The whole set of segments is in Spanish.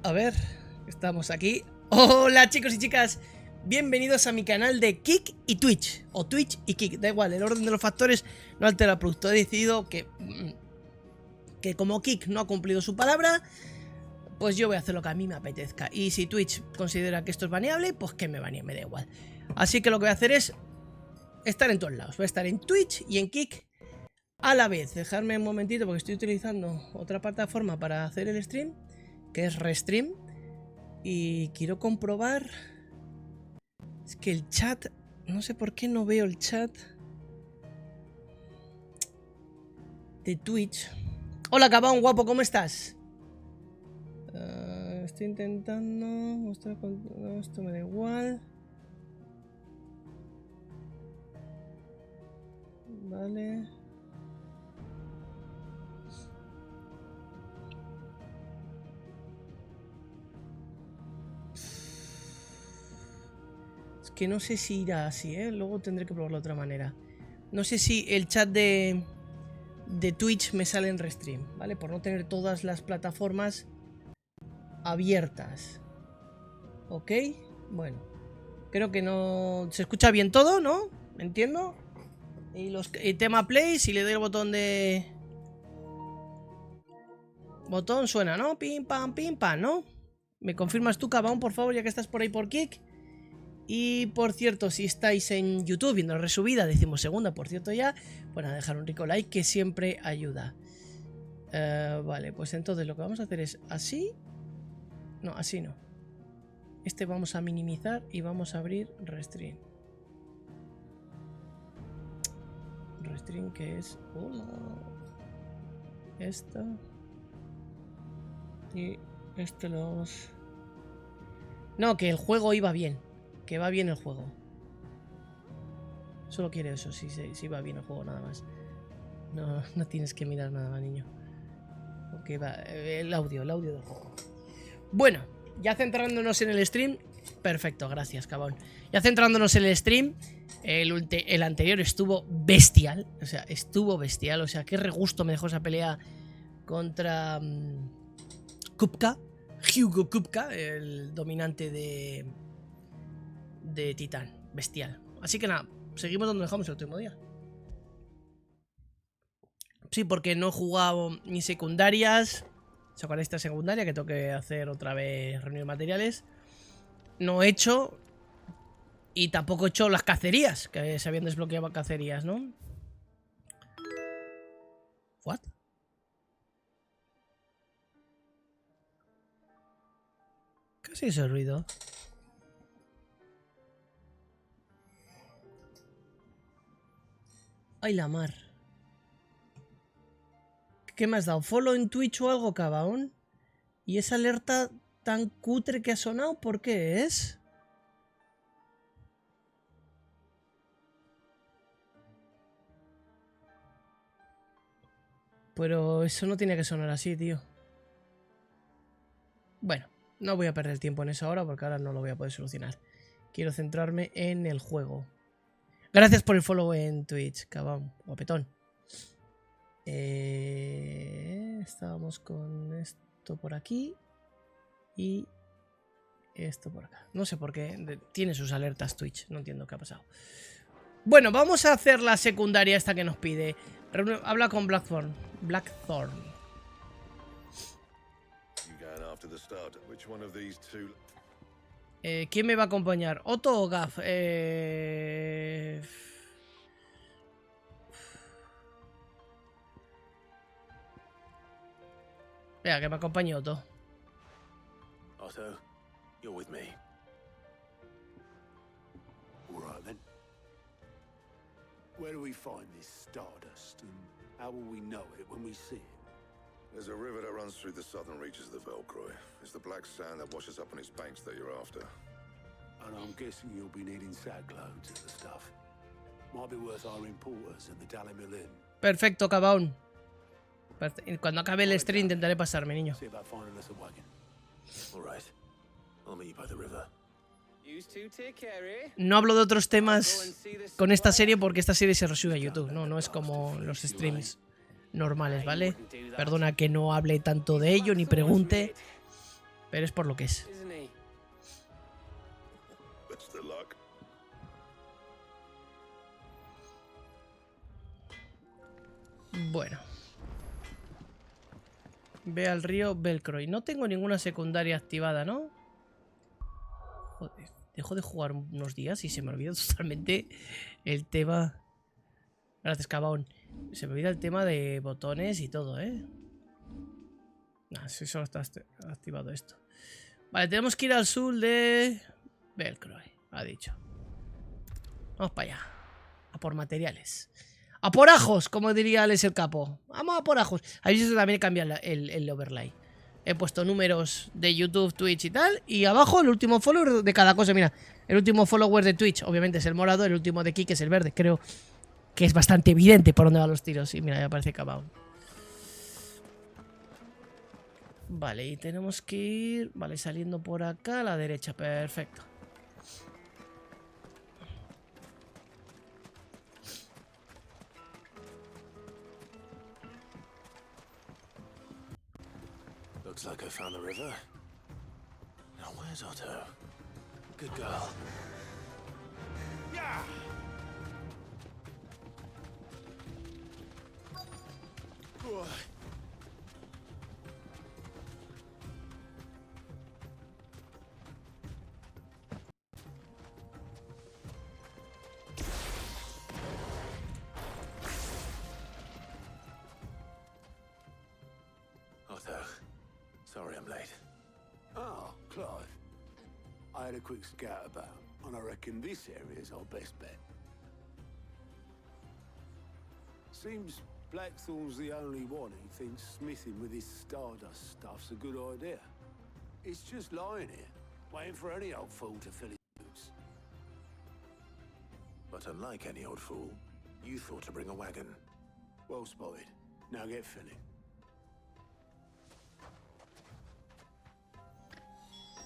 A ver, estamos aquí. Hola chicos y chicas, bienvenidos a mi canal de Kik y Twitch. O Twitch y Kik, da igual, el orden de los factores no altera el producto. He decidido que como Kik no ha cumplido su palabra, pues yo voy a hacer lo que a mí me apetezca. Y si Twitch considera que esto es baneable, pues que me banee, me da igual. Así que lo que voy a hacer es estar en todos lados. Voy a estar en Twitch y en Kik a la vez. Dejarme un momentito porque estoy utilizando otra plataforma para hacer el stream, que es Restream. Y quiero comprobar. Es que el chat, no sé por qué no veo el chat de Twitch. Hola Cabón, guapo, ¿cómo estás? Estoy intentando mostrar con... No, esto me da igual. Vale. Es que no sé si irá así, ¿eh? Luego tendré que probarlo de otra manera. No sé si el chat de Twitch me sale en Restream, ¿vale? Por no tener todas las plataformas abiertas. Ok, bueno. Creo que no... Se escucha bien todo, ¿no? ¿Entiendo? Y el tema play, si le doy el botón de... Botón suena, ¿no? Pim, pam, ¿no? ¿Me confirmas tú, Cabón, por favor, ya que estás por ahí por Kik? Y por cierto, si estáis en YouTube viendo la resubida, 12ª, por cierto ya, pues a dejar un rico like que siempre ayuda. Vale, pues entonces lo que vamos a hacer es así. No, así no. Este vamos a minimizar y vamos a abrir Restream. Restream que es... Esta. Y este lo vamos... No, que el juego iba bien. Que va bien el juego. Solo quiere eso, si va bien el juego, nada más. No tienes que mirar nada más, niño. Ok, va, el audio del juego. Bueno, ya centrándonos en el stream. Perfecto, gracias, cabrón. Ya centrándonos en el stream. El anterior estuvo bestial. O sea, O sea, qué regusto me dejó esa pelea contra Kupka. Hugo Kupka, el dominante de Titán. Bestial. Así que nada, seguimos donde dejamos el último día. Sí, porque no he jugado ni secundarias. Sacar esta secundaria que tengo que hacer otra vez reunir materiales. No he hecho. Y tampoco he hecho las cacerías. Que se habían desbloqueado cacerías, ¿no? ¿What? ¿Qué es ese ruido? Ay, la mar. ¿Qué me has dado? ¿Follow en Twitch o algo, cabrón? ¿Y esa alerta tan cutre que ha sonado? ¿Por qué es? Pero eso no tiene que sonar así, tío. Bueno, no voy a perder tiempo en eso ahora porque ahora no lo voy a poder solucionar. Quiero centrarme en el juego. Gracias por el follow en Twitch, cabrón, guapetón. Estábamos con esto por aquí y esto por acá. No sé por qué tiene sus alertas Twitch, no entiendo qué ha pasado. Bueno, vamos a hacer la secundaria esta que nos pide. Habla con Blackthorn. ¿Quién me va a acompañar? ¿Otto o Gaff? Venga, que me acompañe Otto. Otto, you're with me. All right then. Where do we find this stardust, and how will we know it when we see it? There's a river that runs through the southern reaches of the Velcroy. It's the black sand that washes up on its banks that you're after. And I'm guessing you'll be needing sackloads of the stuff. Might be worth our importers in the Dally Mill Inn. Perfecto, cabrón. Cuando acabe el stream intentaré pasarme, niño. No hablo de otros temas con esta serie porque esta serie se resube a YouTube. No es como los streams normales, ¿vale? Perdona que no hable tanto de ello ni pregunte. Pero es por lo que es. Isn't he? That's the luck. Bueno. Ve al río Belcroy. No tengo ninguna secundaria activada, ¿no? Joder, dejo de jugar unos días y se me olvida totalmente el tema. Gracias, Cabón. Se me olvida el tema de botones y todo, ¿eh? Nah, si solo está activado esto. Vale, tenemos que ir al sur de Belcroy, ha dicho. Vamos para allá. A por materiales. ¡A por ajos! Como diría Alex el Capo. Vamos a por ajos. Ahí se también cambia el overlay. He puesto números de YouTube, Twitch y tal. Y abajo el último follower de cada cosa. Mira, el último follower de Twitch obviamente es el morado. El último de Kik es el verde. Creo que es bastante evidente por dónde van los tiros. Y mira, ya aparece Cabón. Vale, y tenemos que ir... Vale, saliendo por acá a la derecha. Perfecto. Looks like I found the river. Now where's Otto? Good girl. Yeah. Otto, sorry I'm late. Oh, Clive. I had a quick scout about, and I reckon this area's our best bet. Seems Blackthorn's the only one who thinks smithing with his Stardust stuff's a good idea. It's just lying here, waiting for any old fool to fill his boots. But unlike any old fool, you thought to bring a wagon. Well spotted. Now get filling.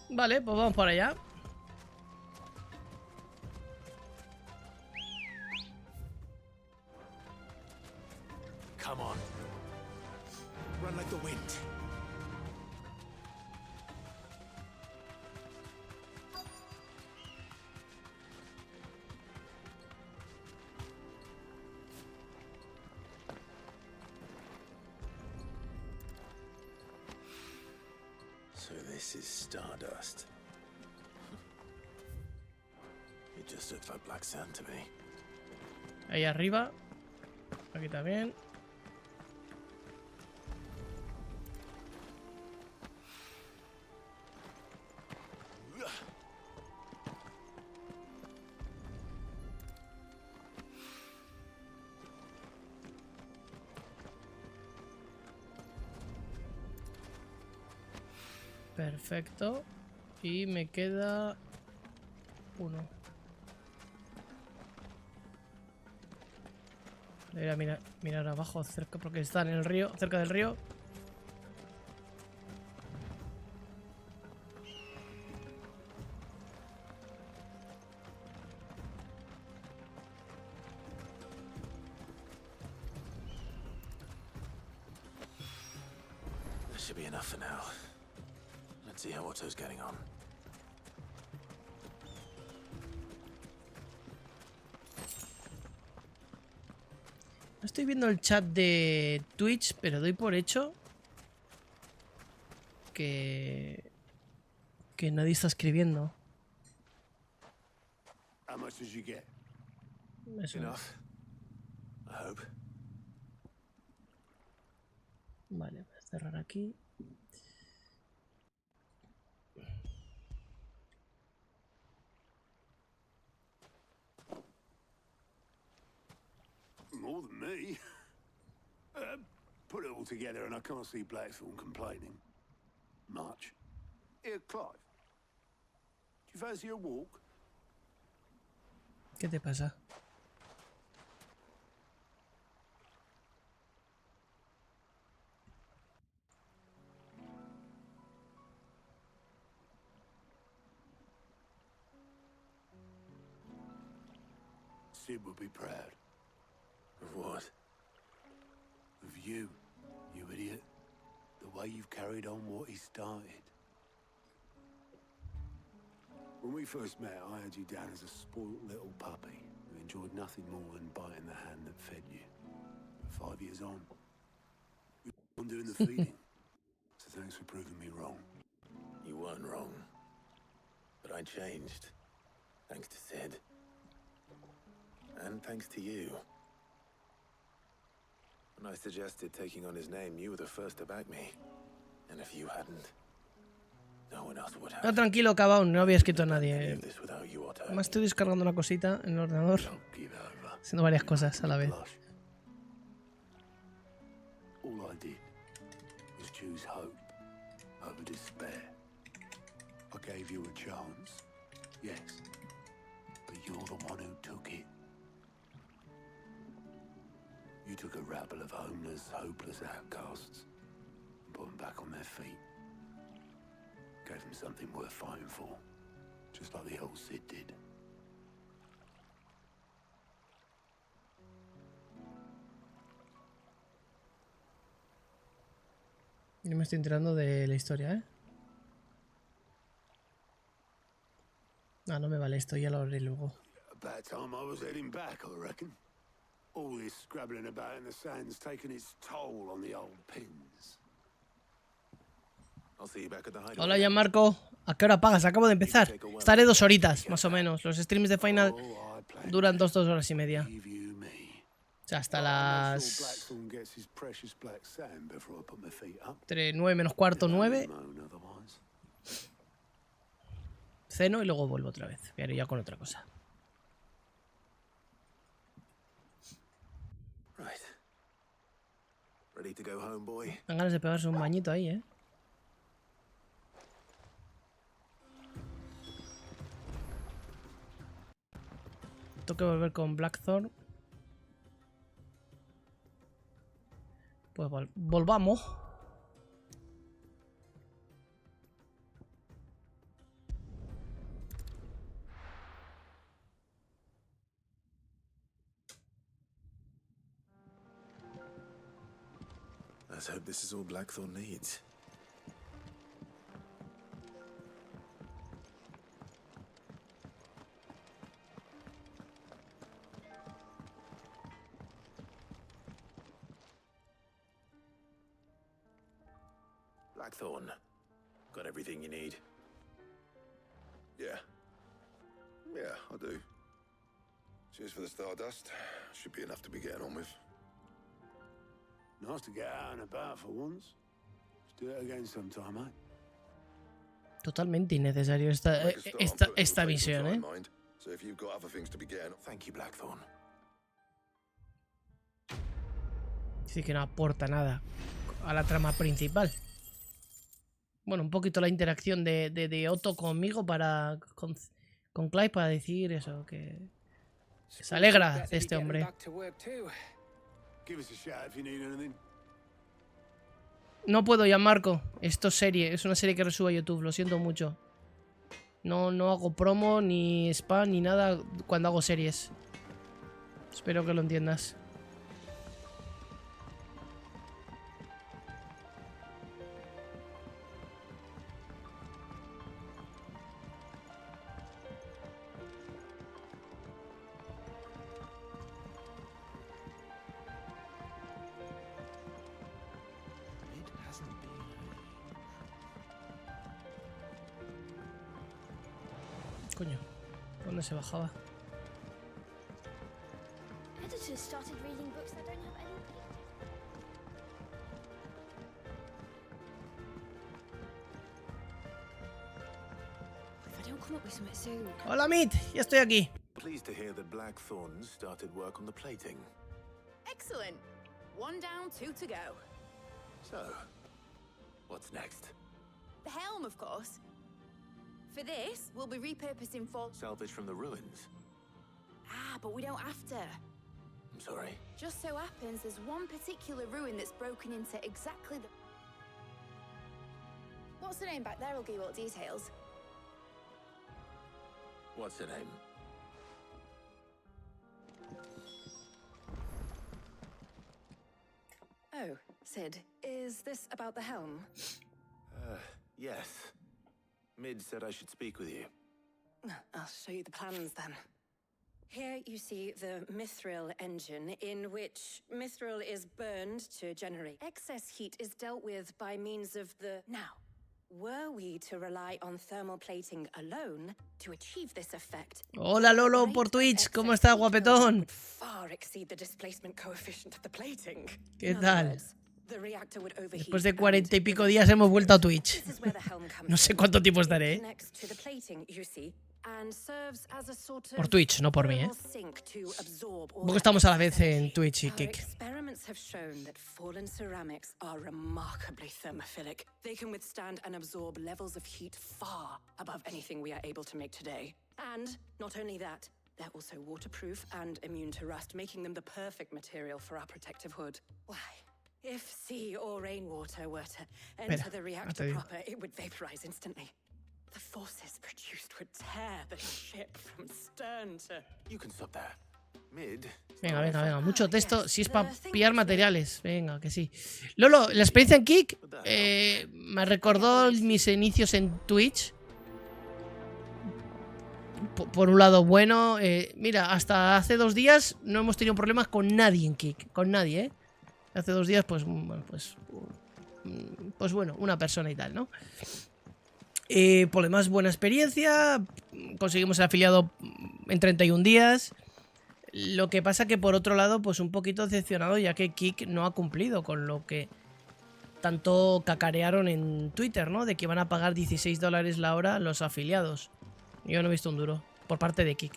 Vale, pues vamos por allá. Come on. Run like the wind. So this is Stardust. It just looks like black sand to me. Ahí arriba. Aquí también. Perfecto. Y me queda uno. Voy a mirar abajo cerca porque está en el río, cerca del río. That should be enough for now. Let's see how Otto's getting on. No estoy viendo el chat de Twitch, pero doy por hecho que nadie está escribiendo. How much did you get? Eso. Enough. I hope. Vale, voy a cerrar aquí. More than me. Put it all together and I can't see Blackthorn complaining. Much. Here, Clive. Do you fancy a walk? ¿Qué te pasa? Sid would be proud. Of what? Of you, you idiot. The way you've carried on what he started. When we first met, I had you down as a spoilt little puppy who enjoyed nothing more than biting the hand that fed you. But 5 years on, I'm doing the feeding. So thanks for proving me wrong. You weren't wrong. But I changed. Thanks to Sid. And thanks to you. When I suggested taking on his name, you were the first to back me. And if you hadn't, no one else would have. No, tranquilo, cabrón, no había escrito a nadie. This without you, Otto. Además estoy descargando una cosita en el ordenador, Don't give over. haciendo varias cosas a la vez. Blush. All I did was choose hope over despair. I gave you a chance, yes, but you're the one who took it. You took a rabble of homeless, hopeless outcasts and put them back on their feet. Gave them something worth fighting for, just like the old Sid did. Yo me estoy enterando de la historia, ¿eh? Ah, no me vale esto, ya lo haré luego. About time I was heading back, I reckon. All this scrabbling about in the sand's taken its toll on the old pins. I'll see you back at the hideout. Hola, ya Marco. ¿A qué hora pagas? Acabo de empezar. Estaré 2 horitas, más o menos. Los streams de Final Oh, I plan duran 2 horas y media. to give you me. O sea, hasta I'm not las... sure Blackthorn gets his precious black sand before I put my feet up. entre 9 menos cuarto, 9. Moan otherwise. Ceno y luego vuelvo otra vez. Pero ya con otra cosa. Right. Ready to go home, boy? Dan ganas de pegarse un bañito ahí, ¿eh? Tengo que volver con Blackthorn. Pues volvamos. Let's hope this is all Blackthorn needs. Blackthorn, got everything you need? Yeah. Yeah, I do. Cheers for the stardust. Should be enough to be getting on with. Nice to get out and about for once. Let's do it again sometime, eh? Totalmente innecesario esta Make a start on putting esta some misión, time, ¿eh? mind. So if you've got other things to be getting on. Thank you, Blackthorn. Dice que no aporta nada a la trama principal. Bueno, un poquito la interacción de Otto conmigo con Clive para decir eso, que se alegra de este hombre. Give us a shout if you need anything. No puedo ya, Marco. Esto es serie, es una serie que resubo a YouTube, lo siento mucho. No hago promo, ni spam, ni nada cuando hago series. Espero que lo entiendas. Coño, ¿dónde se bajaba? Editors started reading books that don't have any pages. If I don't come up with something soon. Hola, Meat, ya estoy aquí. Pleased to hear that Blackthorn started work on the plating. Excellent. 1 down, 2 to go. So, what's next? The helm, of course. For this, we'll be repurposing for... Salvage from the ruins. Ah, but we don't have to. I'm sorry. Just so happens there's one particular ruin that's broken into exactly the... What's the name back there? I'll give you all the details. What's her name? Oh, Sid, is this about the helm? Yes. Mid said I should speak with you. I'll show you the plans then. Here you see the mithril engine, in which mithril is burned to generate. Excess heat is dealt with by means of the... Now, were we to rely on thermal plating alone to achieve this effect... Hola Lolo por Twitch, ¿cómo estás, guapetón? ...would far exceed the displacement coefficient of the plating. ¿Qué In other tal? words, the reactor would overheat Después de and 40 y pico días hemos vuelto a Twitch. this is where the helm comes No sé in. cuánto tiempo It estaré, ¿eh? connects to the plating, you see, and serves as a sort Por of Twitch, no por mí, ¿eh? thermal sink to absorb all Porque estamos a la that vez en energy. Twitch y Our Kik. experiments have shown that fallen ceramics are remarkably thermophilic. They can withstand and absorb levels of heat far above anything we are able to make today. And not only that, they're also waterproof and immune to rust, making them the perfect material for our protective hood. Why? If sea or rainwater were to enter Espera, the te reactor digo. proper, it would vaporize instantly. The forces produced would tear the ship from stern to... You can stop that. Mid. Venga, venga, venga. Mucho texto. Si es para pillar materiales. Venga, que sí. Lolo, la experiencia en Kik me recordó mis inicios en Twitch. Por un lado, bueno. Mira, hasta hace 2 días no hemos tenido problemas con nadie en Kik. Con nadie, ¿eh? Hace 2 días, pues bueno, pues bueno, una persona y tal, ¿no? Por lo demás, buena experiencia. Conseguimos el afiliado en 31 días. Lo que pasa que por otro lado, pues un poquito decepcionado, ya que Kik no ha cumplido con lo que tanto cacarearon en Twitter, ¿no? De que van a pagar $16 la hora los afiliados. Yo no he visto un duro por parte de Kik.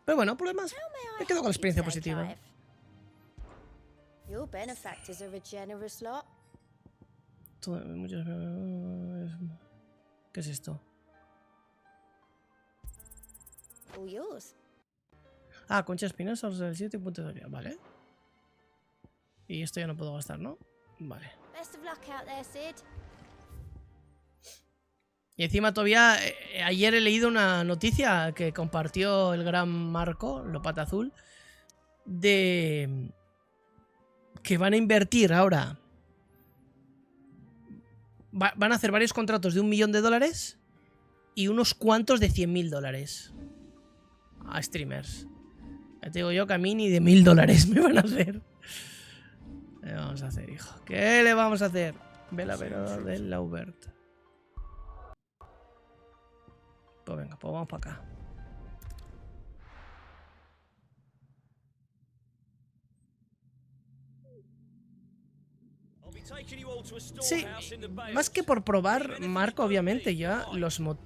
Pero bueno, por lo demás, me quedo con la experiencia positiva. Your benefactors are a generous lot. ¿Qué es esto? All yours. Ah, concha espinosa, del 7 y punto de teoría, vale. Y esto ya no puedo gastar, ¿no? Vale. Best of luck out there, Sid. Y encima todavía, ayer he leído una noticia que compartió el gran Marco, Lopata Azul, de que van a invertir ahora. Van a hacer varios contratos de $1 millón y unos cuantos de $100.000 a streamers. Ya te digo yo que a mí ni de $1.000 me van a hacer. ¿Qué le vamos a hacer, hijo? ¿Qué le vamos a hacer? Vela Vela de Laubert. Pues venga, pues vamos para acá. Sí, más que por probar, Marco, obviamente, ya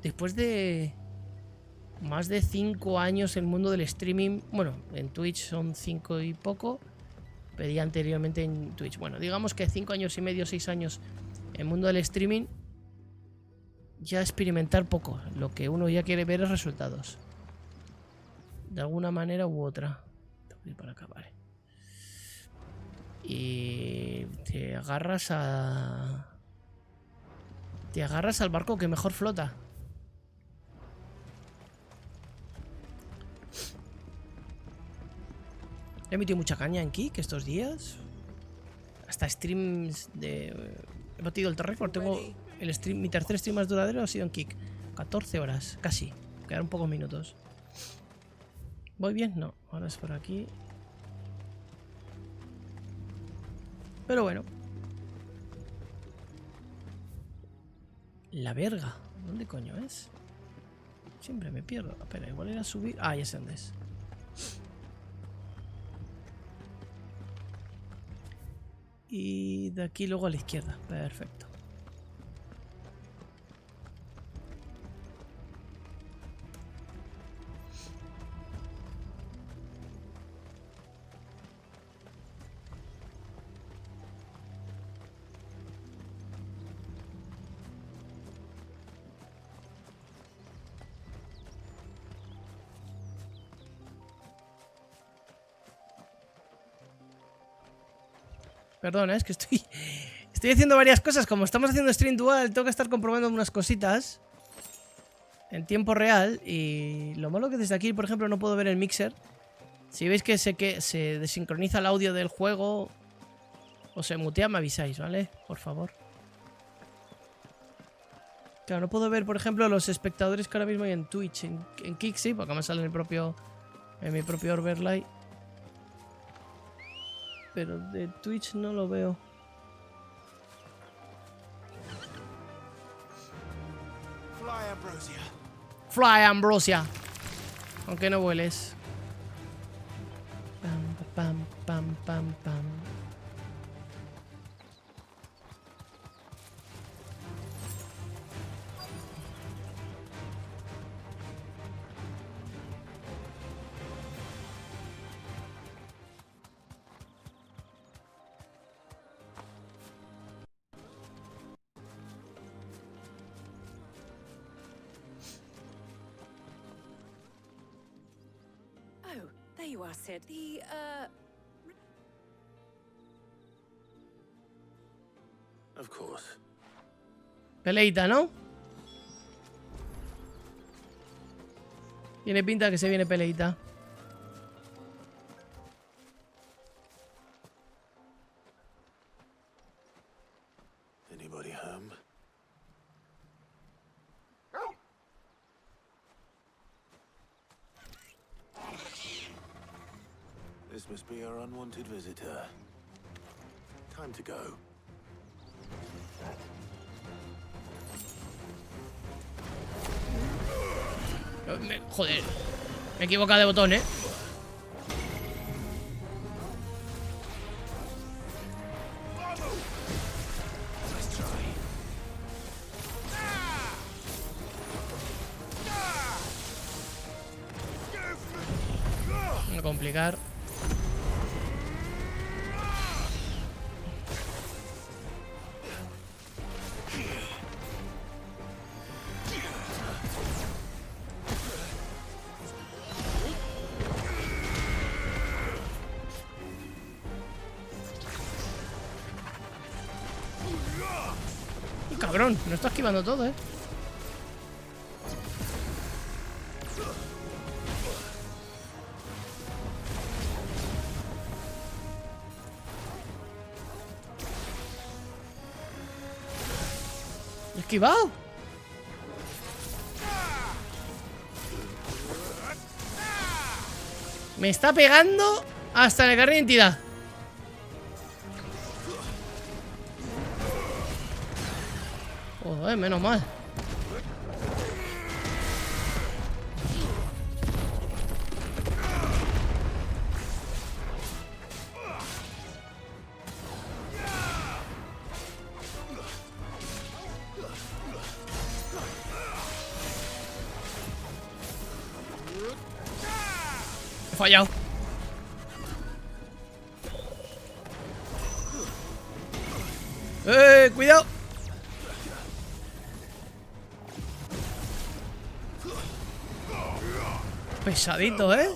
después de más de 5 años en el mundo del streaming, bueno, en Twitch son 5 y poco, pedía anteriormente en Twitch, bueno, digamos que 5 años y medio, 6 años en el mundo del streaming, ya experimentar poco, lo que uno ya quiere ver es resultados, de alguna manera u otra. Tengo que ir para acá, vale. Y te agarras al barco que mejor flota. He emitido mucha caña en Kik estos días. Hasta streams de... He batido el récord. Tengo el stream, mi tercer stream más duradero ha sido en Kik. 14 horas, casi. Quedaron pocos minutos. ¿Voy bien? No, ahora es por aquí. Pero bueno. La verga. ¿Dónde coño es? Siempre me pierdo. Espera, igual era subir. Ah, ya sé dónde es. Y de aquí luego a la izquierda. Perfecto. Perdona, es que estoy haciendo varias cosas. Como estamos haciendo stream dual, tengo que estar comprobando unas cositas en tiempo real. Y lo malo que desde aquí, por ejemplo, no puedo ver el mixer. Si veis que se desincroniza el audio del juego o se mutea, me avisáis, ¿vale? Por favor. Claro, no puedo ver, por ejemplo, los espectadores que ahora mismo hay en Twitch. En Kik sí, porque me sale en mi propio overlay. Pero de Twitch no lo veo. Fly Ambrosia. Aunque no vueles. Pam, pam, pam, pam, pam. Oh, there you are, Sid. Of course. Peleita, ¿no? Tiene pinta que se viene peleita. Anybody home? This must be our unwanted visitor. Time to go. Joder. Me he equivocado de botón, ¿eh? Voy a complicar. Cabrón, no está esquivando todo, ¿eh? ¿He esquivado? Me está pegando hasta en el carnet de identidad. Joder, menos mal. He fallado. Cuidado. Pesadito, ¿eh?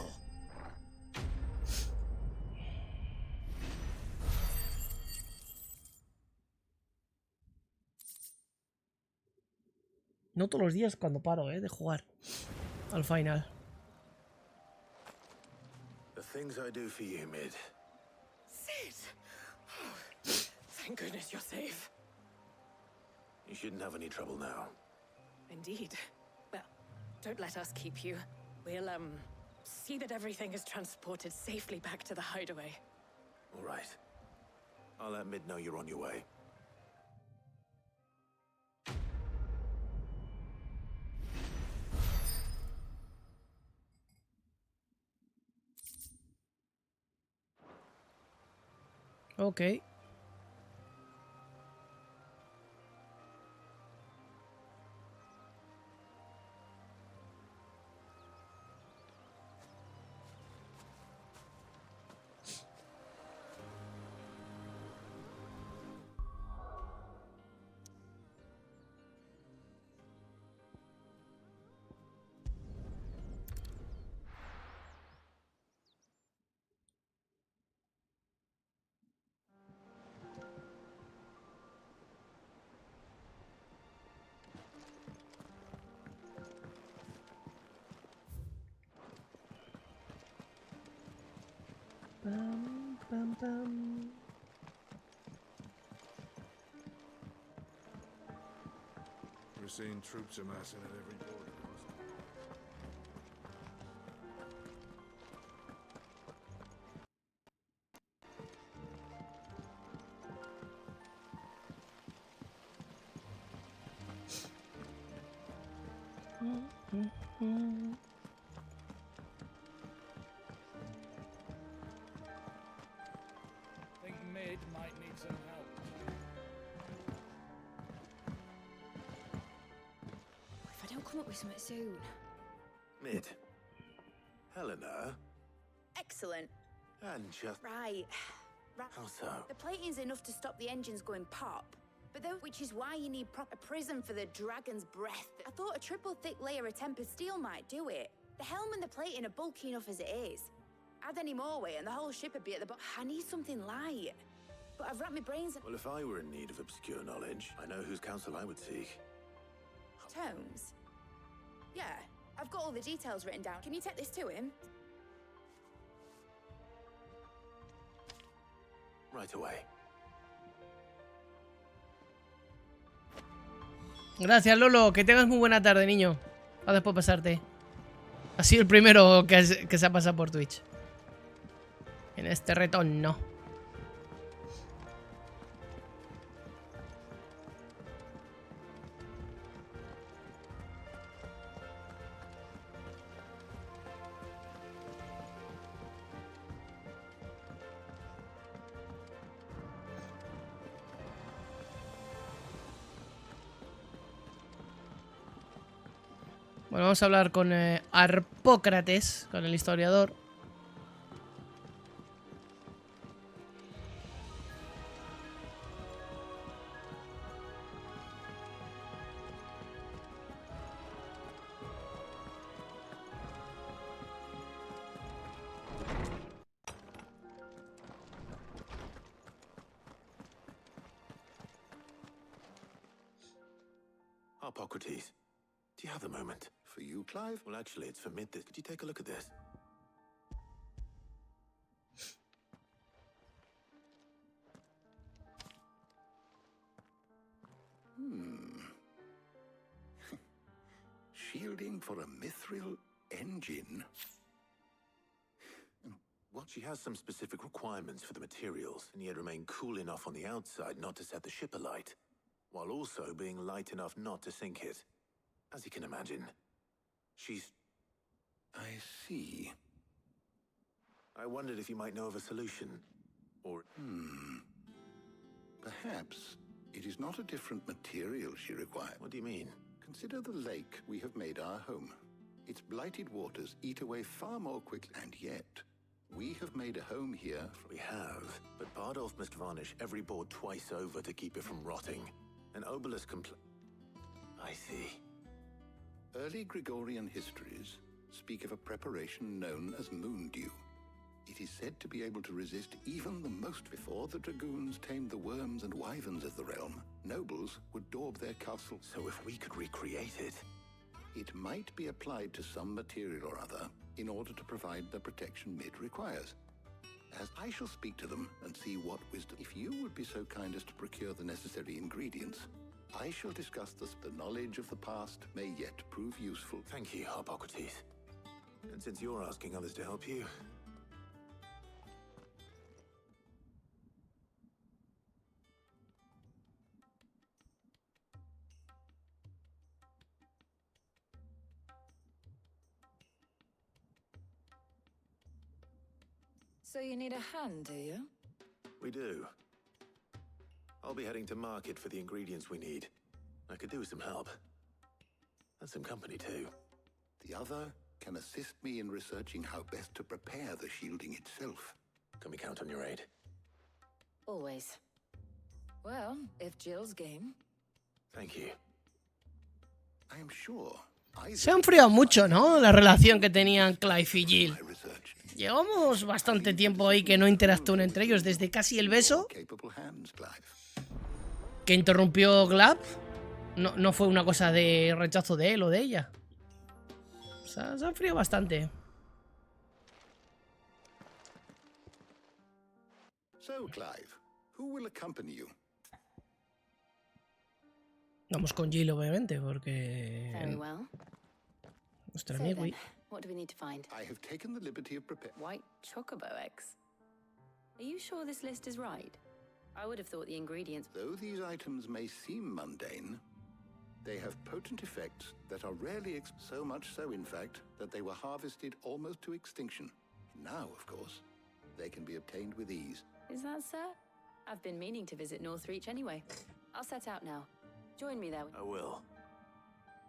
No todos los días cuando paro, de jugar al final. The things I do for you, Mid. Sid! Oh, thank goodness you're safe. You shouldn't have any trouble now. Indeed. Well, don't let us keep you. We'll, see that everything is transported safely back to the hideaway. All right. I'll let Mid know you're on your way. Ok. Pam, pam, pam. We're seeing troops amassing at every border crossing. Think Mid might need some help. If I don't come up with something soon. Mid. Helena. Excellent. And just... Right. How so? The plating's enough to stop the engines going pop. But then, which is why you need proper prism for the dragon's breath. I thought a triple thick layer of tempered steel might do it. The helm and the plating are bulky enough as it is. Add any more weight and the whole ship would be at the bottom. I need something light. But I've wrapped my brains... Well, if I were in need of obscure knowledge, I know whose counsel I would seek. Tones? Yeah, I've got all the details written down. Can you take this to him? Right away. Gracias, Lolo. Que tengas muy buena tarde, niño. Gracias por pasarte. Ha sido el primero que se ha pasado por Twitch. En este retorno. Bueno, vamos a hablar con Harpócrates, con el historiador. Harpocrates, do you have a moment? For you, Clive? Well, actually, it's for Mid. Could you take a look at this? Shielding for a mithril engine? Well, she has some specific requirements for the materials, and yet remain cool enough on the outside not to set the ship alight, while also being light enough not to sink it. As you can imagine, she's... I see. I wondered if you might know of a solution, or... Perhaps it is not a different material she requires. What do you mean? Consider the lake we have made our home. Its blighted waters eat away far more quickly, and yet we have made a home here. We have, but Bardolph must varnish every board twice over to keep it from rotting. An obelisk I see. Early Gregorian histories speak of a preparation known as moon dew. It is said to be able to resist even the most. Before the dragoons tamed the worms and wyverns of the realm, nobles would daub their castles. So if we could recreate it... It might be applied to some material or other in order to provide the protection Mid requires. As I shall speak to them and see what wisdom... If you would be so kind as to procure the necessary ingredients, I shall discuss this. The knowledge of the past may yet prove useful. Thank you, Harpocrates. And since you're asking others to help you... So you need a hand, do you? We do. I'll be heading to market for the ingredients we need. I could do with some help. And some company, too. The other can assist me in researching how best to prepare the shielding itself. Can we count on your aid? Always. Well, if Jill's game. Thank you. I am sure. Se ha enfriado mucho, ¿no? La relación que tenían Clive y Jill. Llevamos bastante tiempo ahí que no interactúan entre ellos, desde casi el beso que interrumpió Glab. No fue una cosa de rechazo de él o de ella. O sea, se ha enfriado bastante. So, Clive, who will accompany you? Vamos con Jill, obviamente, porque... Very well. Nuestro So amigo. then, what do we need to find? I have taken the liberty of preparing. White chocobo eggs. Are you sure this list is right? I would have thought the ingredients. Though these items may seem mundane, they have potent effects that are rarely so much so, in fact, that they were harvested almost to extinction. Now, of course, they can be obtained with ease. Is that so? I've been meaning to visit Northreach anyway. I'll set out now. Join me there. I will.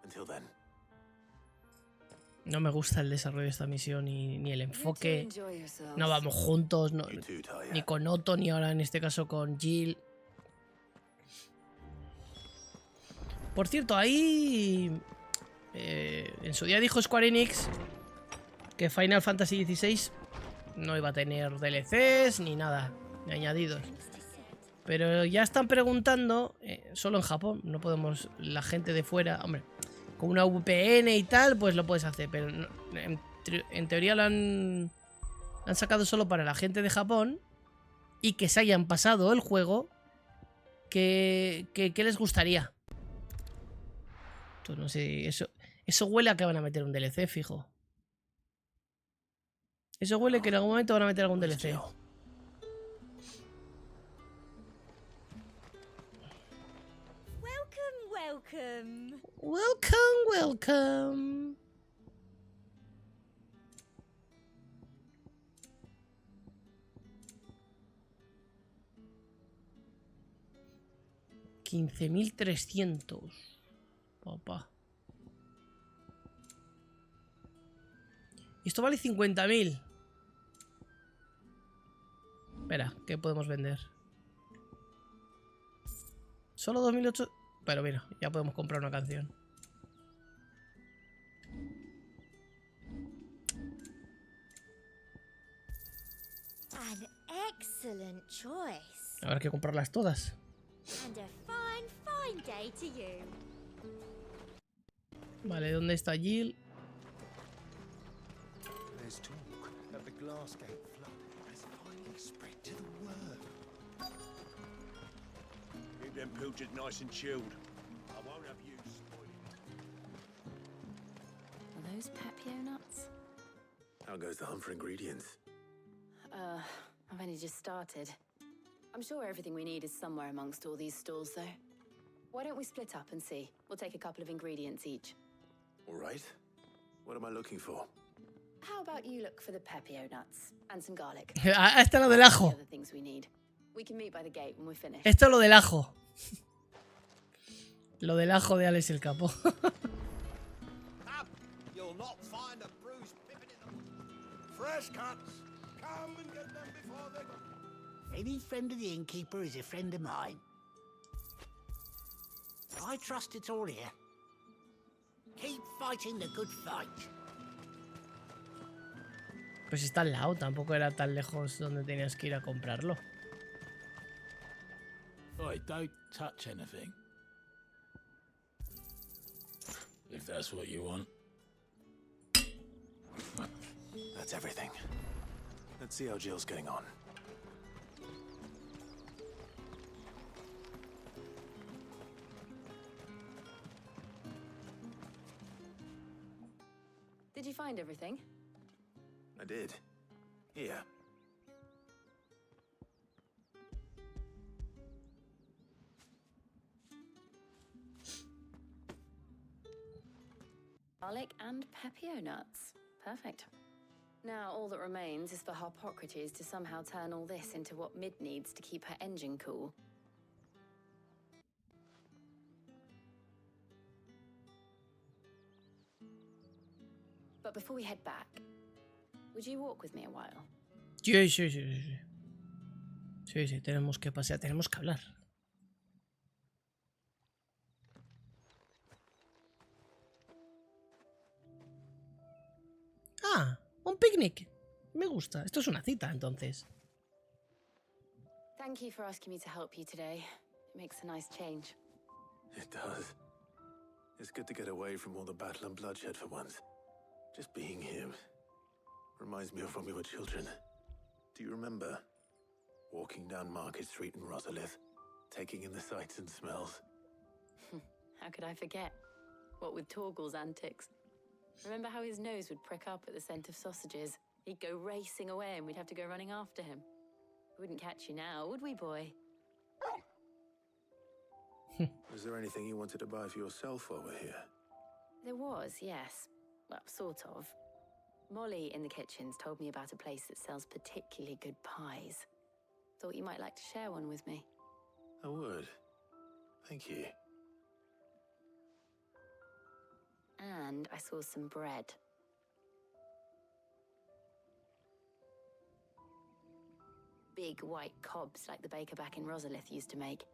Until then. No me gusta el desarrollo de esta misión ni el You two enfoque. enjoy yourselves. No vamos juntos, no, You too, Talia. ni con Otto, ni ahora en este caso con Jill. Por cierto, ahí... en su día dijo Square Enix que Final Fantasy XVI no iba a tener DLCs ni nada, ni añadidos. Pero ya están preguntando, solo en Japón, no podemos, la gente de fuera, hombre, con una VPN y tal, pues lo puedes hacer, pero no, en teoría lo han sacado solo para la gente de Japón y que se hayan pasado el juego, que les gustaría. Entonces, no sé, eso huele a que van a meter un DLC, fijo. Eso huele que en algún momento van a meter algún DLC. Welcome. Welcome. 15.300. Papá. Y esto vale 50.000. Espera, ¿qué podemos vender? Solo 2.800. Pero mira, ya podemos comprar una canción. An excellent choice. Habrá que comprarlas todas. And a fine day to you. Vale, ¿dónde está Jill? There's talk that the Glassgate flood has finally spread to the world. Keep them pilchards nice and chilled. I won't have you spoiling it. Are those Pepio nuts? How goes the hunt for ingredients? I've only just started. I'm sure everything we need is somewhere amongst all these stalls, though. Why don't we split up and see? We'll take a couple of ingredients each. All right. What am I looking for? How about you look for the Pepio nuts and some garlic? Esto es lo del The ajo. other things we need. We can meet by the gate when we're finished. Esto es lo del ajo. Lo del ajo de Alex el Capo. You'll not find a bruised pippin in the fresh cuts. Come and get them before they go. Any friend of the innkeeper is a friend of mine. I trust it's all here. Keep fighting the good fight. Pues está al lado, tampoco era tan lejos donde tenías que ir a comprarlo. Oi, don't touch anything. If that's what you want. That's everything. Let's see how Jill's getting on. Did you find everything? I did. Here. Garlic and Pepio nuts. Perfect. Now all that remains is for Harpocrates to somehow turn all this into what Mid needs to keep her engine cool. But before we head back, would you walk with me a while? Sí. Sí, tenemos que pasear, tenemos que hablar. Ah, un picnic. Me gusta. Esto es una cita, entonces. Thank you for asking me to help you today. It makes a nice change. It does. It's good to get away from all the battle and bloodshed for once. Just being here reminds me of when we were children. Do you remember? Walking down Market Street in Rosalith, taking in the sights and smells. How could I forget? What with Torgal's antics. Remember how his nose would prick up at the scent of sausages? He'd go racing away and we'd have to go running after him. We wouldn't catch you now, would we, boy? Was there anything you wanted to buy for yourself while we're here? There was, yes. Well, sort of. Molly in the kitchens told me about a place that sells particularly good pies. Thought you might like to share one with me. I would. Thank you. And I saw some bread. Big white cobs like the baker back in Rosalith used to make.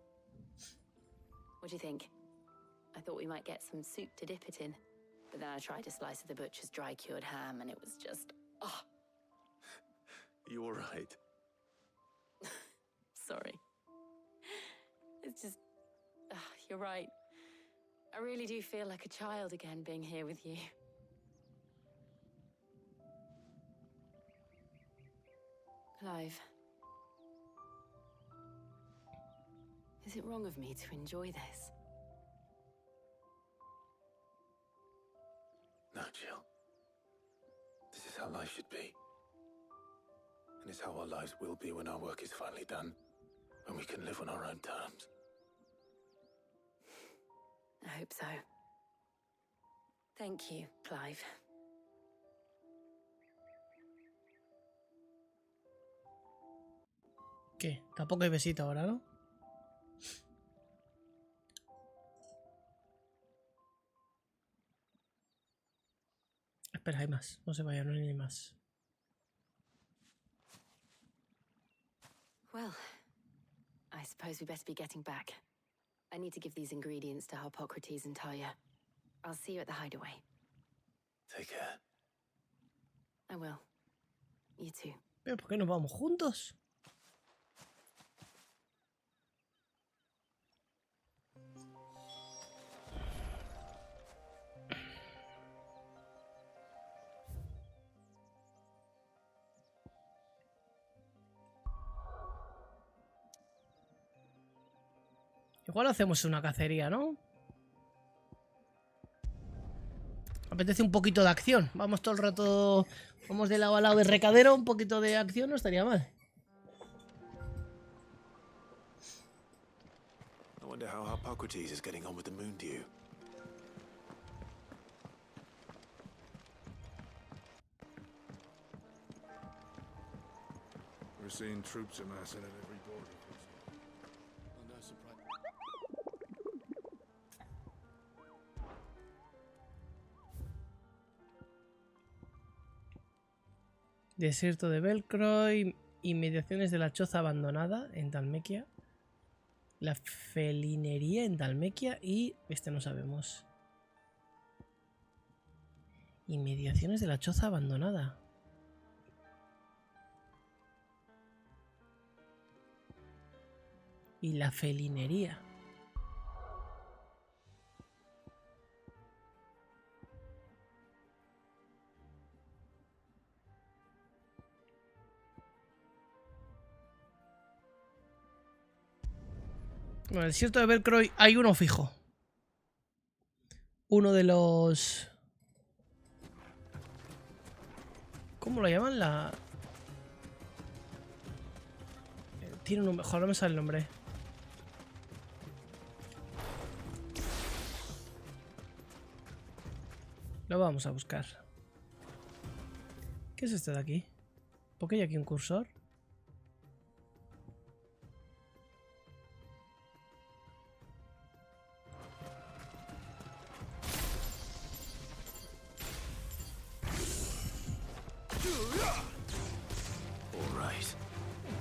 What do you think? I thought we might get some soup to dip it in. But then I tried a slice of the butcher's dry-cured ham and it was just... oh. You all right? Sorry. It's just... you're right. I really do feel like a child again being here with you. Clive. Is it wrong of me to enjoy this? No, Jill. This is how life should be. And it's how our lives will be when our work is finally done. When we can live on our own terms. I hope so. Thank you, Clive. ¿Qué? Tampoco hay besito ahora, ¿no? Espera, hay más. No se vaya, no hay ni más. Well, I suppose we best be getting back. I need to give these ingredients to Harpocrates and Talia. I'll see you at the hideaway. Take care. I will. You too. ¿Pero por qué nos vamos juntos? Igual hacemos una cacería, ¿no? Apetece un poquito de acción. Vamos todo el rato... Vamos de lado a lado del recadero. Un poquito de acción no estaría mal. I wonder how Harpocrates is getting on with the moon dew. We're seeing troops amassing at every border. No surprise. Desierto de Belcroy. Inmediaciones de la choza abandonada en Dalmequia. La felinería en Dalmequia. Y este no sabemos. Inmediaciones de la choza abandonada. Y la felinería. Bueno, en el desierto de Belcroy hay uno fijo. Uno de los... ¿Cómo lo llaman? Tiene un... Mejor no me sale el nombre. Lo vamos a buscar. ¿Qué es este de aquí? ¿Por qué hay aquí un cursor?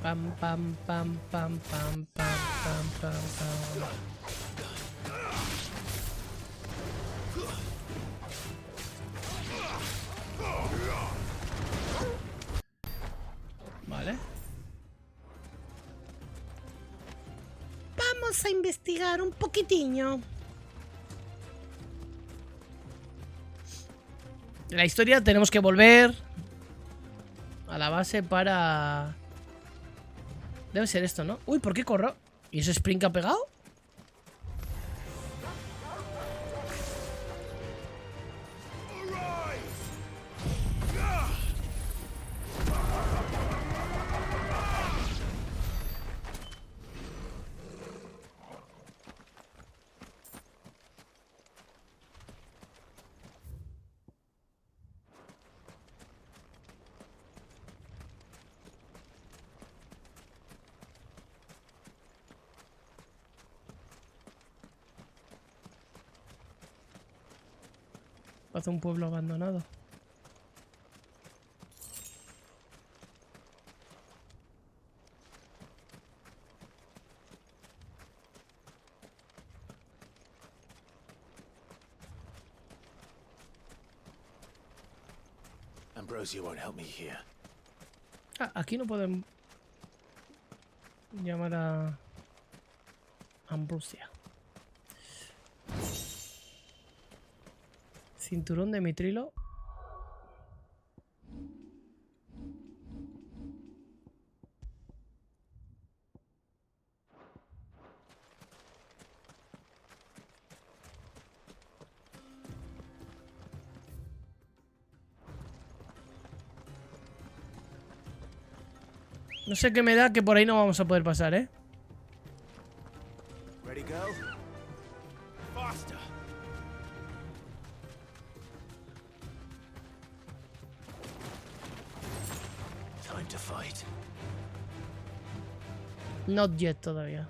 Pam pam pam pam pam pam pam pam pam. Vale. Vamos a investigar un poquitiño. En la historia tenemos que volver a la base para... Debe ser esto, ¿no? Uy, ¿por qué corro? ¿Y ese sprint que ha pegado? Parece un pueblo abandonado. Ambrosia won't help me here. Ah, aquí no podemos llamar a Ambrosia. Cinturón de mitrilo. No sé qué me da que por ahí no vamos a poder pasar, ¿eh? Ready, girl? Faster. Time to fight. Not yet todavía.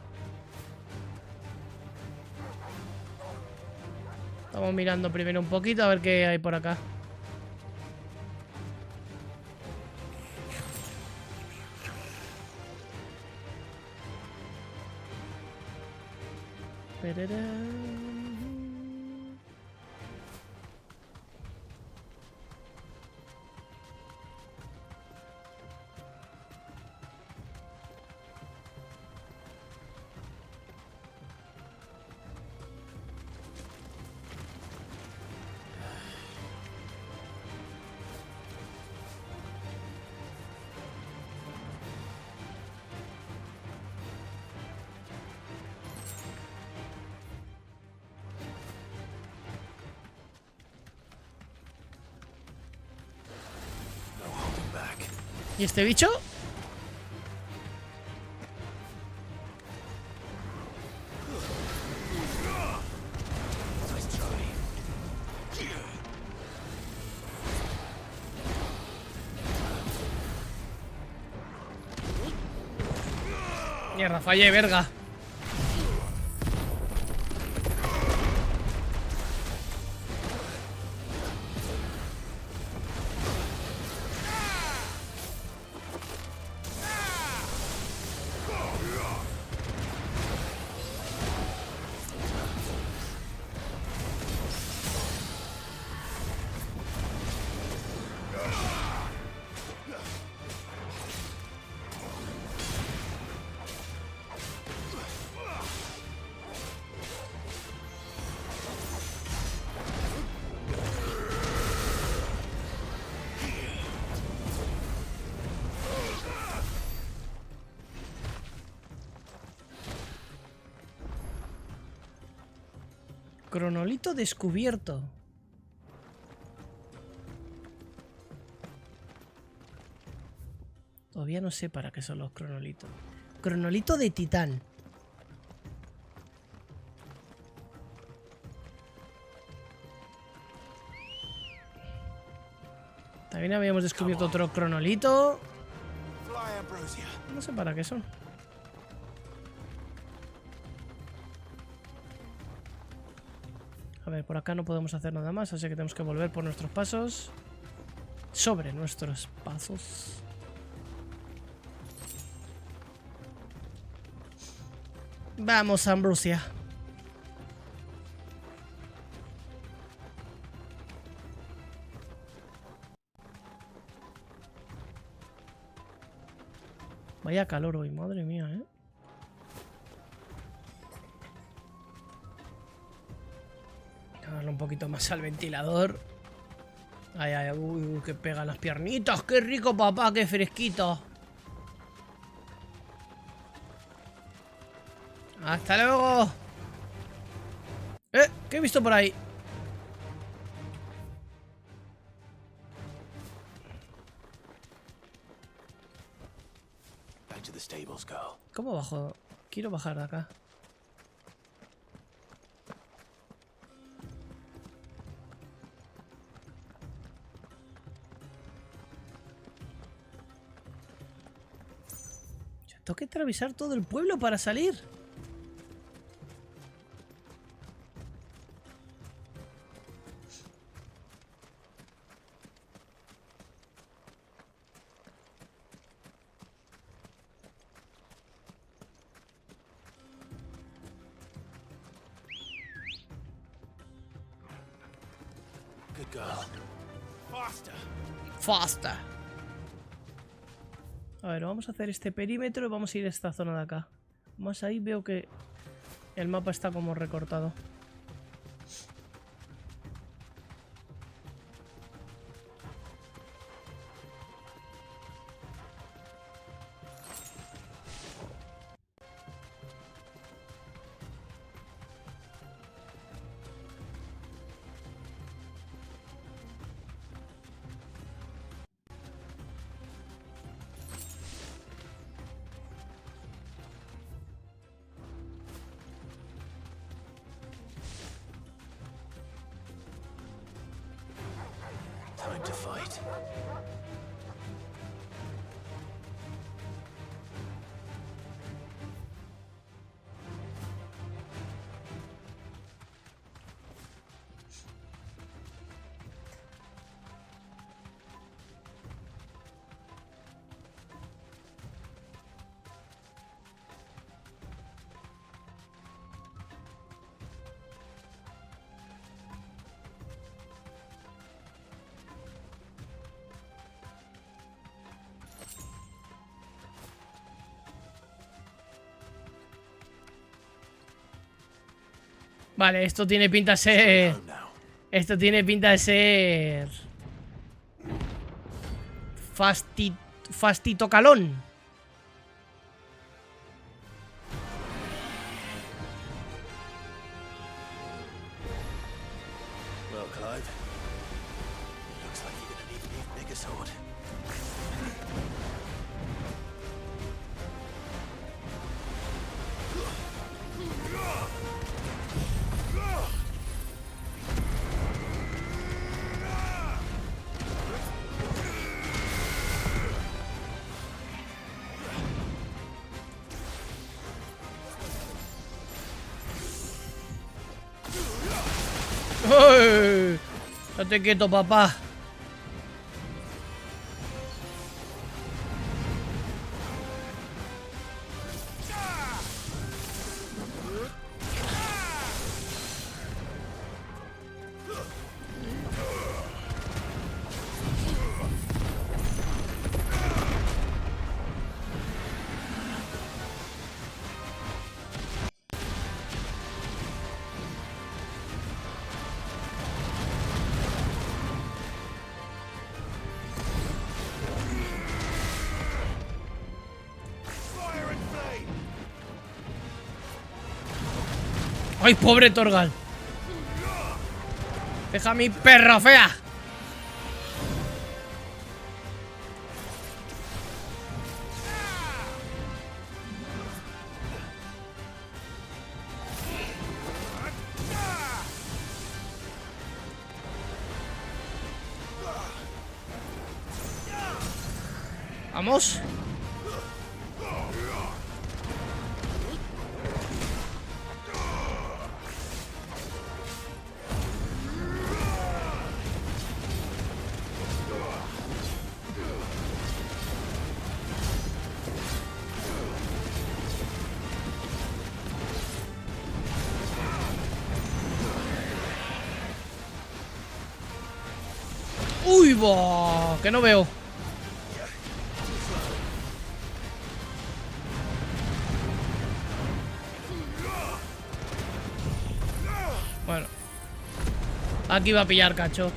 Estamos mirando primero un poquito a ver qué hay por acá. ¿Y este bicho? Mierda, fallé, verga. Cronolito descubierto. Todavía no sé para qué son los cronolitos. Cronolito de titán. También habíamos descubierto otro cronolito. No sé para qué son. A ver, por acá no podemos hacer nada más, así que tenemos que volver por nuestros pasos. Sobre nuestros pasos. Vamos, Ambrosia. Vaya calor hoy, madre mía, ¿eh? Darle un poquito más al ventilador. Ay, ay, uy, que pegan las piernitas. ¡Qué rico, papá! ¡Qué fresquito! ¡Hasta luego! ¿Qué he visto por ahí? ¿Cómo bajo? Quiero bajar de acá. Tengo que atravesar todo el pueblo para salir. Faster. A ver, vamos a hacer este perímetro y vamos a ir a esta zona de acá. Más ahí veo que el mapa está como recortado. Time to fight. Vale, esto tiene pinta de ser... Esto tiene pinta de ser... Fastitocalón. Well, Clive, looks like you're gonna need an even bigger sword. ¡Uy! Estate quieto, papá. ¡Ay, pobre Torgal! ¡Deja a mi perra fea! ¡Vamos! ¡Uy, va! Que no veo. Bueno. Aquí va a pillar, cacho.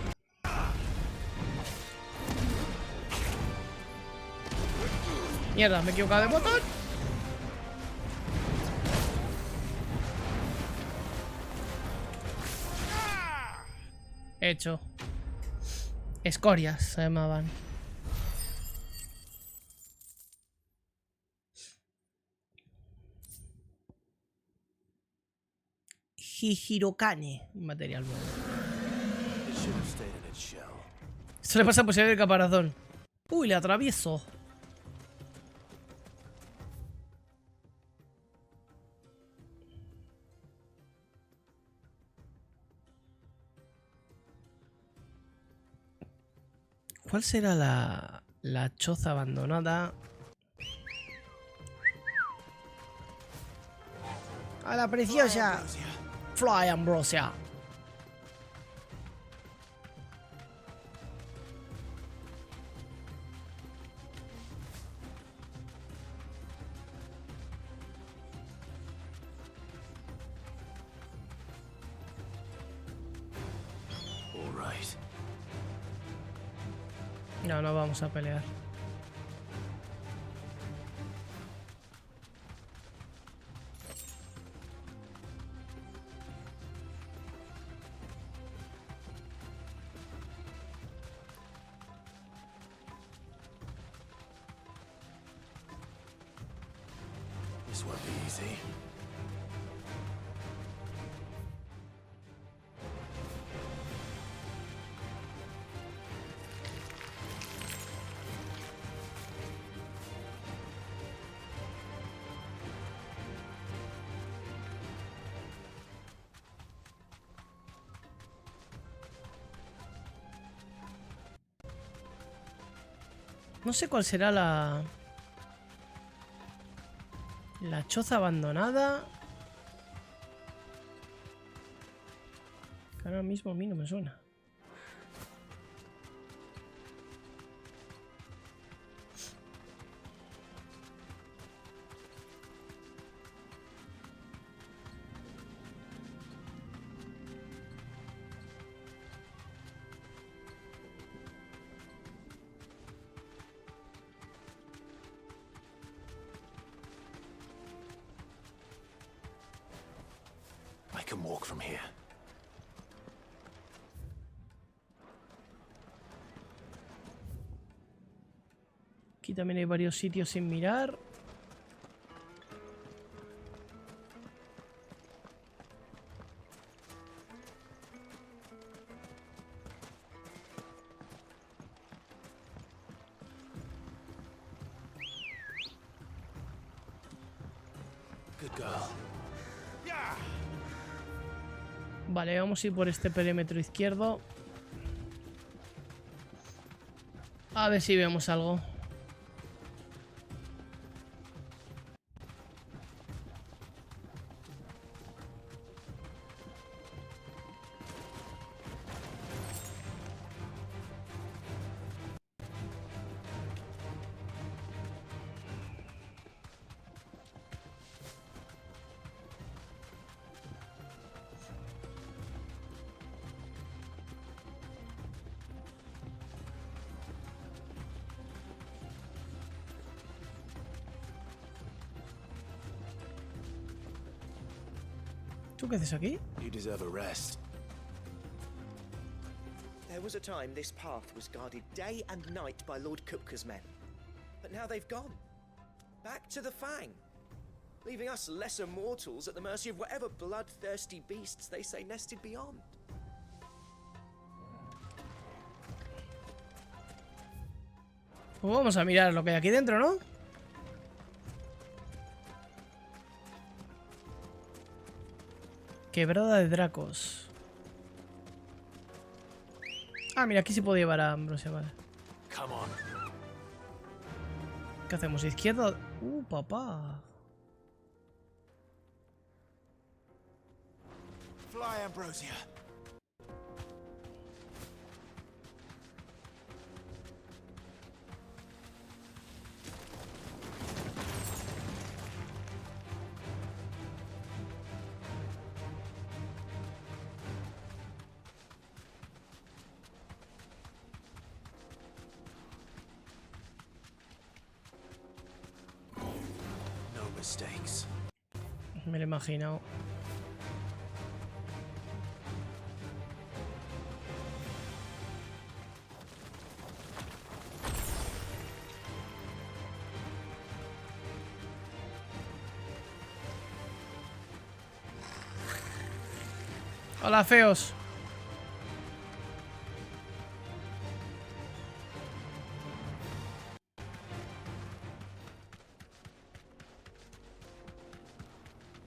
Mierda, me he equivocado de botón. Hecho. Escorias se llamaban. Hijirokane, un material bueno. Esto le pasa por ser el caparazón. Uy, le atravieso. ¿Cuál será la choza abandonada? ¡A la preciosa! Fly, Ambrosia. right. No, no vamos a pelear. This won't be easy. No sé cuál será la choza abandonada. Que ahora mismo a mí no me suena. I can walk from here. Aquí también hay varios sitios sin mirar. Good girl. Vale, vamos a ir por este perímetro izquierdo. A ver si vemos algo. ¿Tú qué haces aquí? You deserve a rest. There was a time this path was guarded day and night by Lord Kupka's men. But now they've gone. Back to the Fang. Leaving us lesser mortals at the mercy of whatever bloodthirsty beasts they say nested beyond. Pues vamos a mirar lo que hay aquí dentro, ¿no? Quebrada de Dracos. Ah, mira, aquí se puede llevar a Ambrosia, vale. ¿Qué hacemos? ¿Izquierda? Papá. Fly, Ambrosia. Mistakes. Me lo he imaginado. Hola, feos.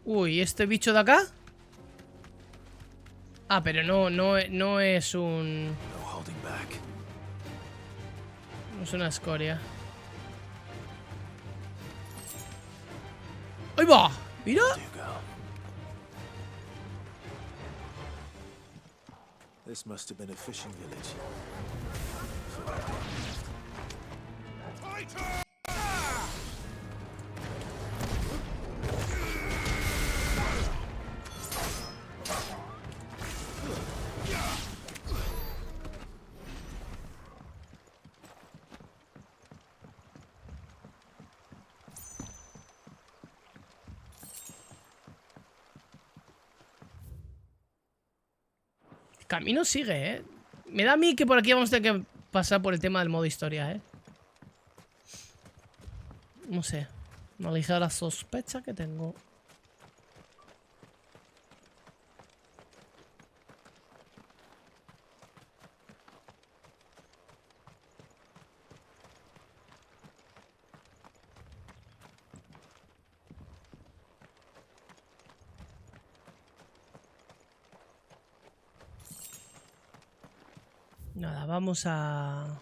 Uy, ¿este bicho de acá? Ah, pero no es un... No es una escoria. ¡Ahí va! ¡Mira! This must have been a fishing village. Camino sigue, ¿eh? Me da a mí que por aquí vamos a tener que pasar por el tema del modo historia, ¿eh? No sé. Una ligera sospecha que tengo. Nada, vamos a...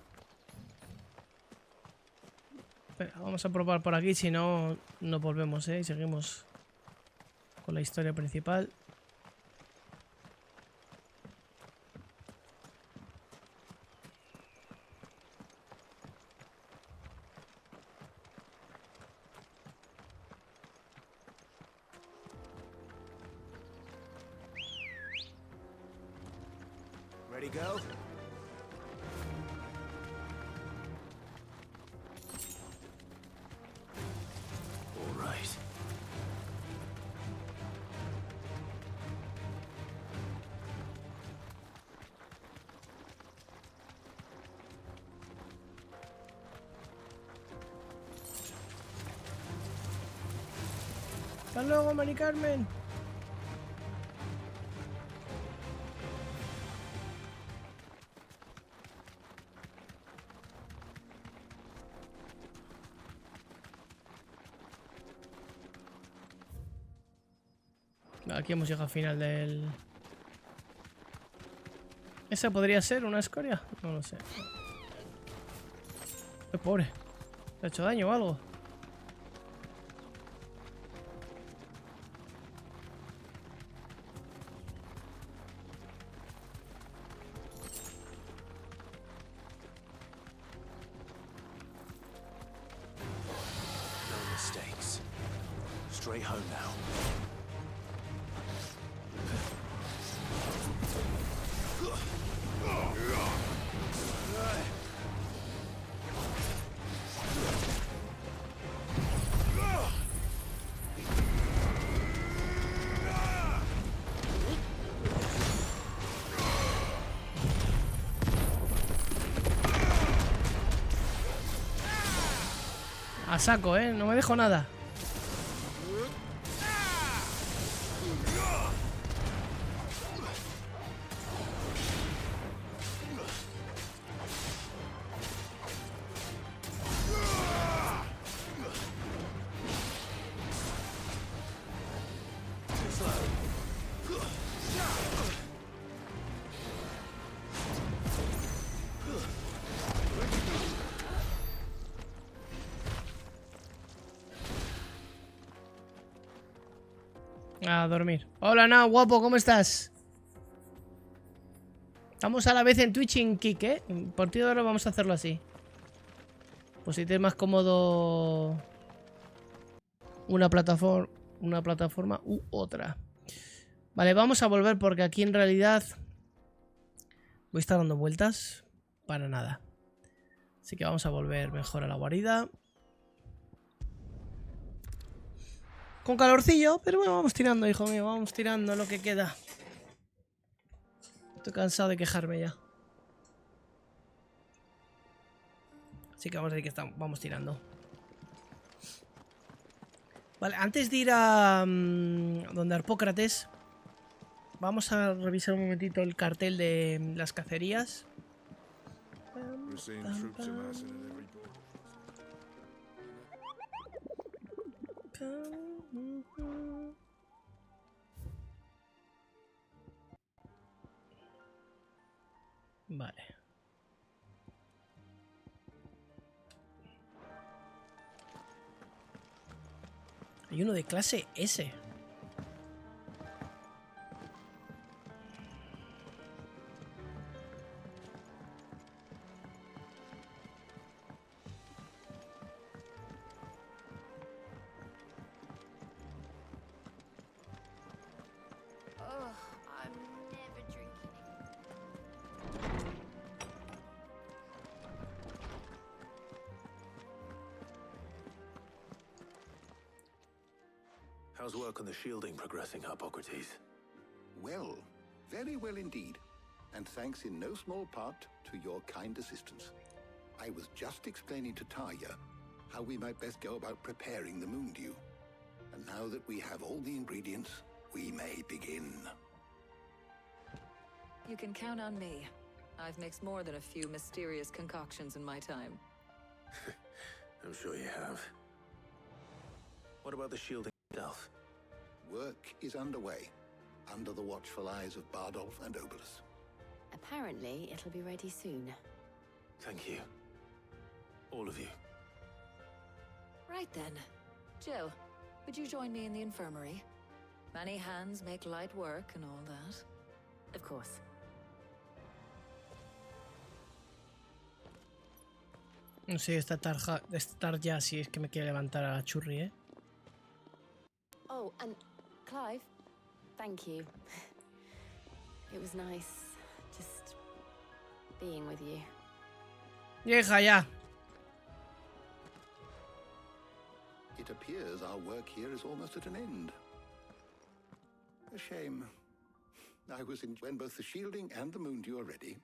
Espera, vamos a probar por aquí, si no, nos volvemos, ¿eh? Y seguimos con la historia principal. Ready, go? All right. Hasta luego, Mari Carmen. Aquí hemos llegado al final del... ¿Esa podría ser una escoria? No lo sé. ¡Qué pobre! ¿Le ha hecho daño o algo? No mistakes. Straight home now. A saco, ¿eh? No me dejo nada. A dormir. Hola, Nao, guapo, ¿cómo estás? Estamos a la vez en Twitch y en Kik, ¿eh? Por ti ahora vamos a hacerlo así. Pues si te es más cómodo una plataforma u otra. Vale, vamos a volver porque aquí en realidad voy a estar dando vueltas para nada. Así que vamos a volver mejor a la guarida. Con calorcillo, pero bueno, vamos tirando, hijo mío. Vamos tirando lo que queda. Estoy cansado de quejarme ya. Así que vamos a decir que vamos tirando. Vale, antes de ir a donde Arpócrates, vamos a revisar un momentito el cartel de las cacerías. Vale. Hay uno de clase S. How's work on the shielding progressing, Hippocrates? Well, very well indeed. and thanks in no small part to your kind assistance. I was just explaining to Taya how we might best go about preparing the moon dew. And now that we have all the ingredients, we may begin. You can count on me. I've mixed more than a few mysterious concoctions in my time. I'm sure you have. What about the shielding itself? Work is underway, under the watchful eyes of Bardolph and Obolus. Apparently, it'll be ready soon. Thank you. All of you. Right then. Jill, would you join me in the infirmary? Many hands make light work and all that. Of course. No sé, estar ya si es que me quiere levantar a la churri, ¿eh? Oh, and Clive, thank you. It was nice just being with you. Vieja ya. It appears our work here is almost at an end. A shame. I was in when both the shielding and the moon dew are ready.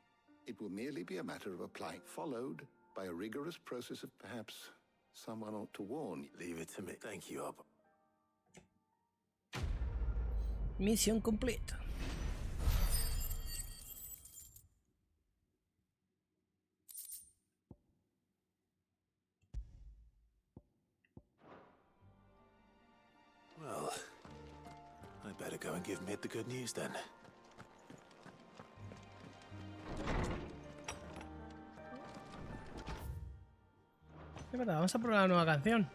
It will merely be a matter of applying, followed by a rigorous process of perhaps someone ought to warn. Leave it to me. Thank you, Ob. Misión completa. Well, I better go and give Mid the good news then. Es verdad, vamos a probar una nueva canción.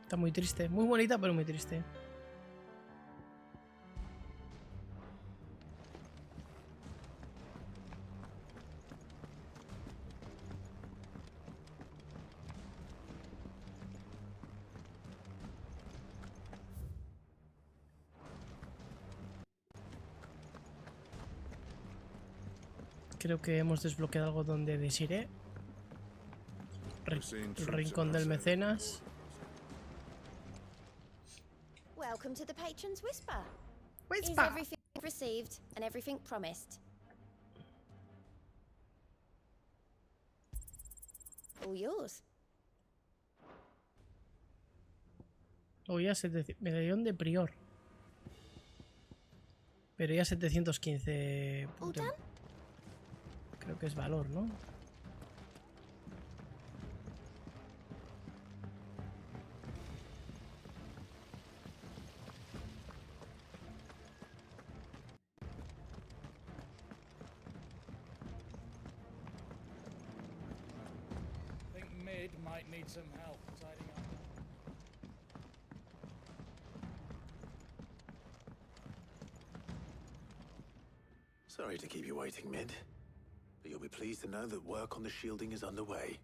Está muy triste, muy bonita pero muy triste. Creo que hemos desbloqueado algo donde desiré. El rincón del mecenas. Welcome to the Patron's Whisper. Whisper. Is everything received and everything promised? All yours. Oh, ya medallón de prior. Pero ya 715 puntos. Creo que es valor, ¿no? I think Mid might need some help tidying up. Sorry to keep you waiting, Mid. But you'll be pleased to know that work on the shielding is underway.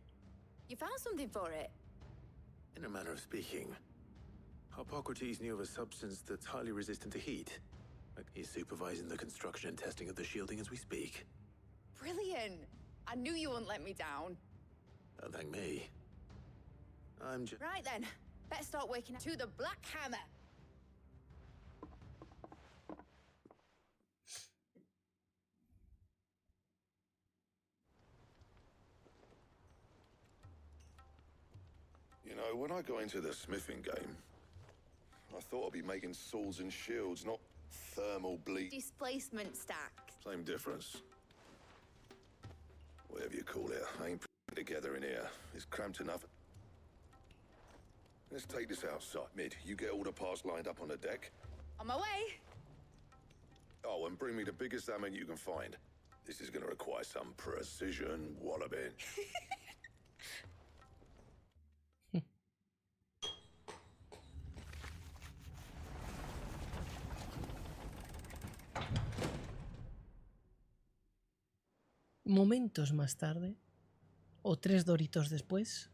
You found something for it? In a manner of speaking, Hippocrates knew of a substance that's highly resistant to heat. He's supervising the construction and testing of the shielding as we speak. Brilliant! I knew you wouldn't let me down. Don't thank me. I'm just... Right then, better start working to the Black Hammer. You know, when I got into the smithing game, I thought I'd be making swords and shields, not thermal bleach. Displacement stack. Same difference. Whatever you call it, I ain't putting together in here. It's cramped enough. Let's take this outside. Mid, you get all the parts lined up on the deck. On my way. Oh, and bring me the biggest hammer you can find. This is gonna require some precision walloping. Momentos más tarde, o 3 doritos después.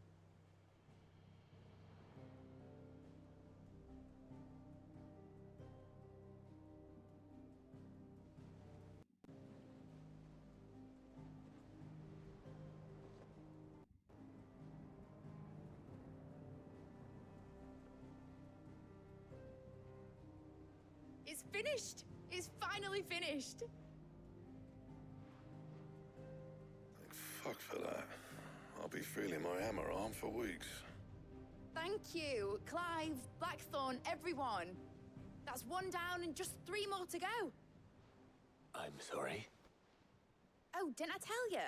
It's finished. It's finally finished. Thank fuck for that. I'll be feeling my hammer arm for weeks. Thank you, Clive, Blackthorn, everyone. That's one down and just 3 more to go. I'm sorry. Oh, didn't I tell you?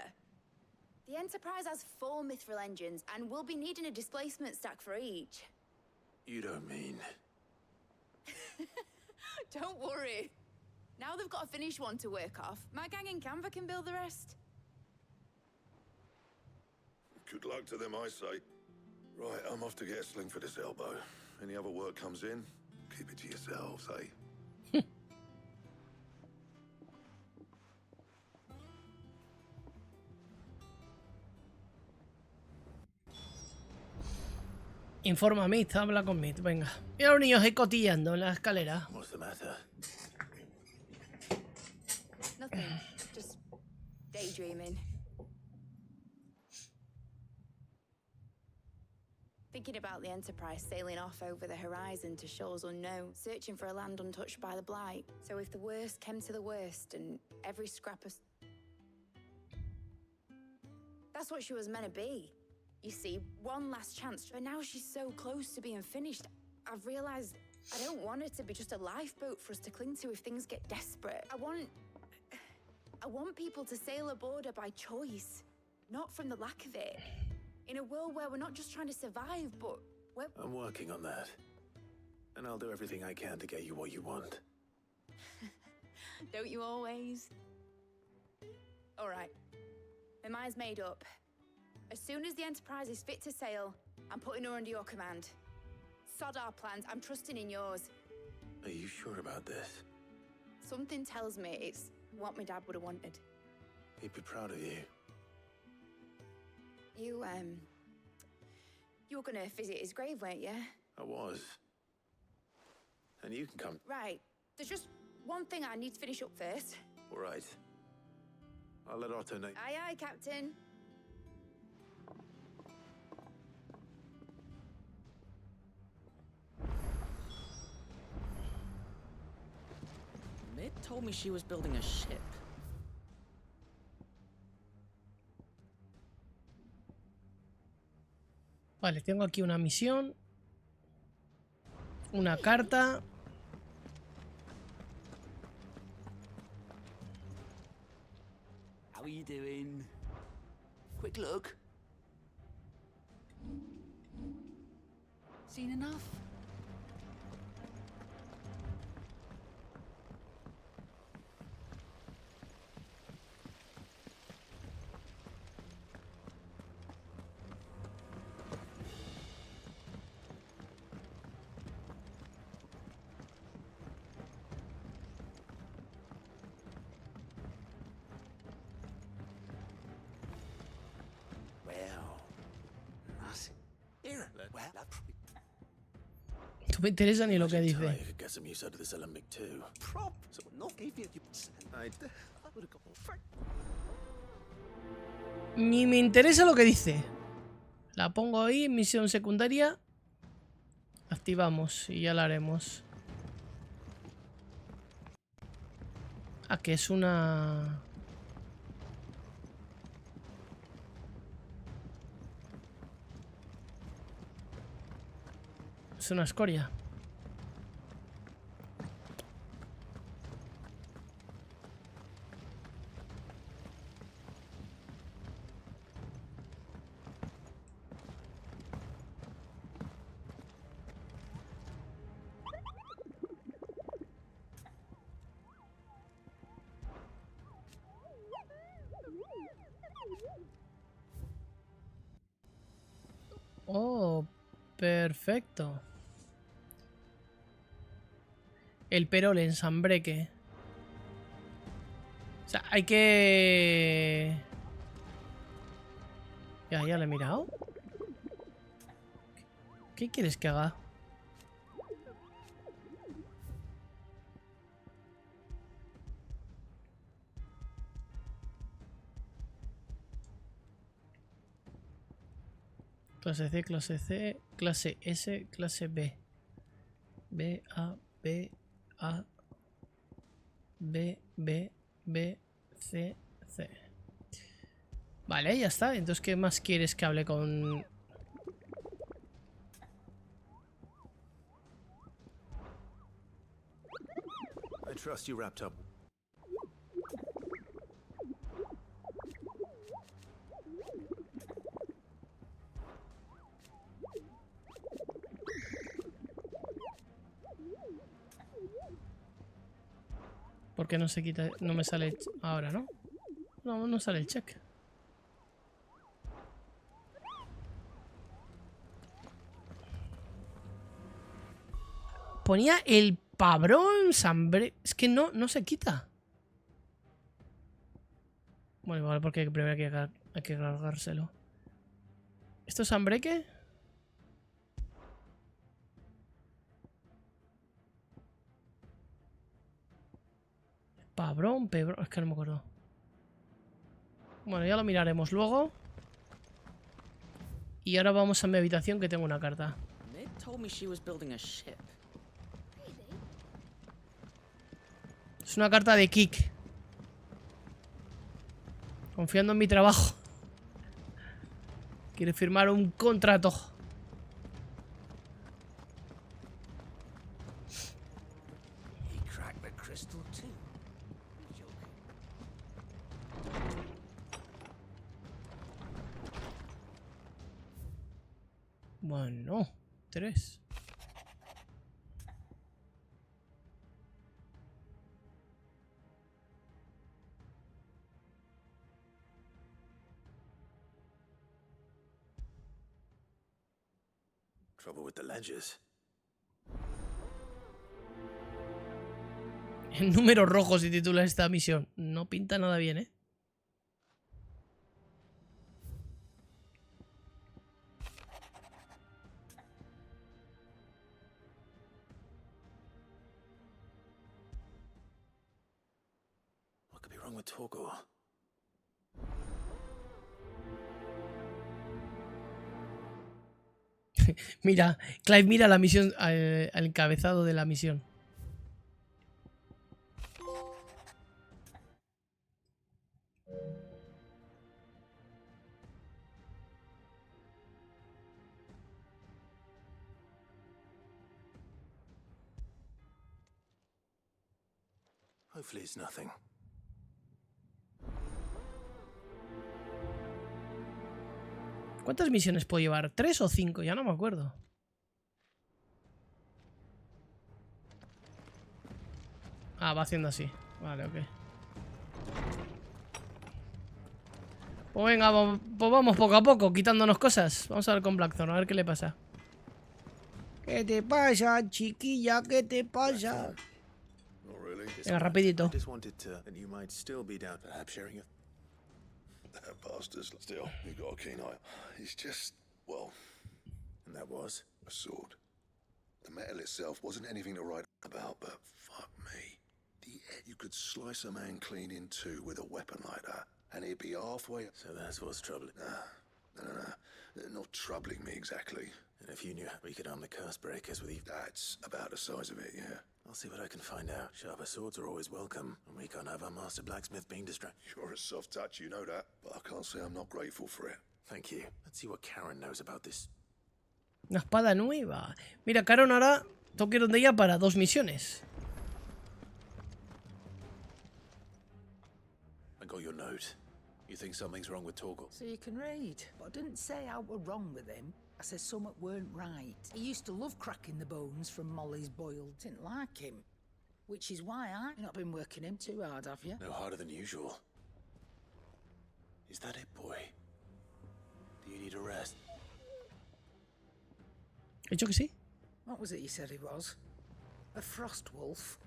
The Enterprise has 4 mithril engines, and we'll be needing a displacement stack for each. You don't mean... Don't worry. Now they've got a finished one to work off. My gang in Canva can build the rest. Good luck to them, I say. Right, I'm off to get a sling for this elbow. Any other work comes in, keep it to yourselves, eh? Informa a Meet, habla con Meet, venga. Mira a los niños ahí cotillando en la escalera. What's the matter? Nothing. Just daydreaming. Thinking about the Enterprise sailing off over the horizon to shores unknown, searching for a land untouched by the blight. So if the worst came to the worst and every scrap of... That's what she was meant to be. You see, one last chance, but now she's so close to being finished. I've realized I don't want it to be just a lifeboat for us to cling to if things get desperate. I want people to sail aboard her by choice, not from the lack of it. In a world where we're not just trying to survive, but we're... I'm working on that. And I'll do everything I can to get you what you want. Don't you always? All right. My mind's made up. As soon as the Enterprise is fit to sail, I'm putting her under your command. Sod our plans, I'm trusting in yours. Are you sure about this? Something tells me it's what my dad would have wanted. He'd be proud of you. You were gonna visit his grave, weren't you? I was. And you can come. Right. There's just one thing I need to finish up first. All right. I'll let Otto know. Aye, aye, Captain. Mid told me she was building a ship. Vale, tengo aquí una misión. Una carta. How are you doing? Quick look. Seen enough? No me interesa ni lo que dice. Get some use out of this alembic too. Ni me interesa lo que dice. La pongo ahí, misión secundaria. Activamos y ya la haremos. Ah, que es una... Es una escoria. Oh, perfecto. El perol, ensambreque. O sea, hay que... Ya lo he mirado. ¿Qué quieres que haga? Clase C, clase C, clase S, clase B. B, A, B, A, B, B, B, C, C. Vale, ya está. Entonces, ¿qué más quieres que hable con...? I trust you wrapped up. ¿Por qué no se quita? No me sale ahora, ¿no? No, no sale el check. Ponía el pabrón sambre... Es que no se quita. Bueno, igual porque primero hay que cargárselo. ¿Esto es hambreque? Pabrón, pebrón... Es que no me acuerdo. Bueno, ya lo miraremos luego. Y ahora vamos a mi habitación que tengo una carta. Ned told me she was building a ship. Es una carta de Kik. Confiando en mi trabajo. Quiere firmar un contrato. He cracked the crystal too. Bueno, 3. Trouble with the ledgers. El número rojo se titula esta misión. No pinta nada bien, ¿eh? What could be wrong with Torgor? Mira, Clive mira la misión, al encabezado de la misión. Hopefully it's nothing. ¿Cuántas misiones puedo llevar? ¿3 o 5? Ya no me acuerdo. Ah, va haciendo así. Vale, ok. Pues venga, pues vamos poco a poco, quitándonos cosas. Vamos a ver con Blackthorn, a ver qué le pasa. ¿Qué te pasa, chiquilla? ¿Qué te pasa? Venga, rapidito. That bastard's still, you got a keen eye. He's just, well... And that was? A sword. The metal itself wasn't anything to write about, but fuck me. You could slice a man clean in two with a weapon like that, and he'd be halfway... So that's what's troubling? No. Not troubling me exactly. And if you knew how we could arm the curse breakers with you... That's about the size of it, yeah. I'll see what I can find out. Sharper swords are always welcome, and we can't have our master blacksmith being distracted. You're a soft touch, you know that, but I can't say I'm not grateful for it. Thank you. Let's see what Karen knows about this. Una espada nueva. Mira, Karen ahora tengo que ir donde ella para 2 misiones. I got your note. You think something's wrong with Torgor? So you can read. But I didn't say I were wrong with him. I said something weren't right. He used to love cracking the bones from Molly's boil. Didn't like him. Which is why I've not been working him too hard, have you? No harder than usual. Is that it, boy? Do you need a rest? ¿He dicho que sí? What was it you said he was? A frost wolf?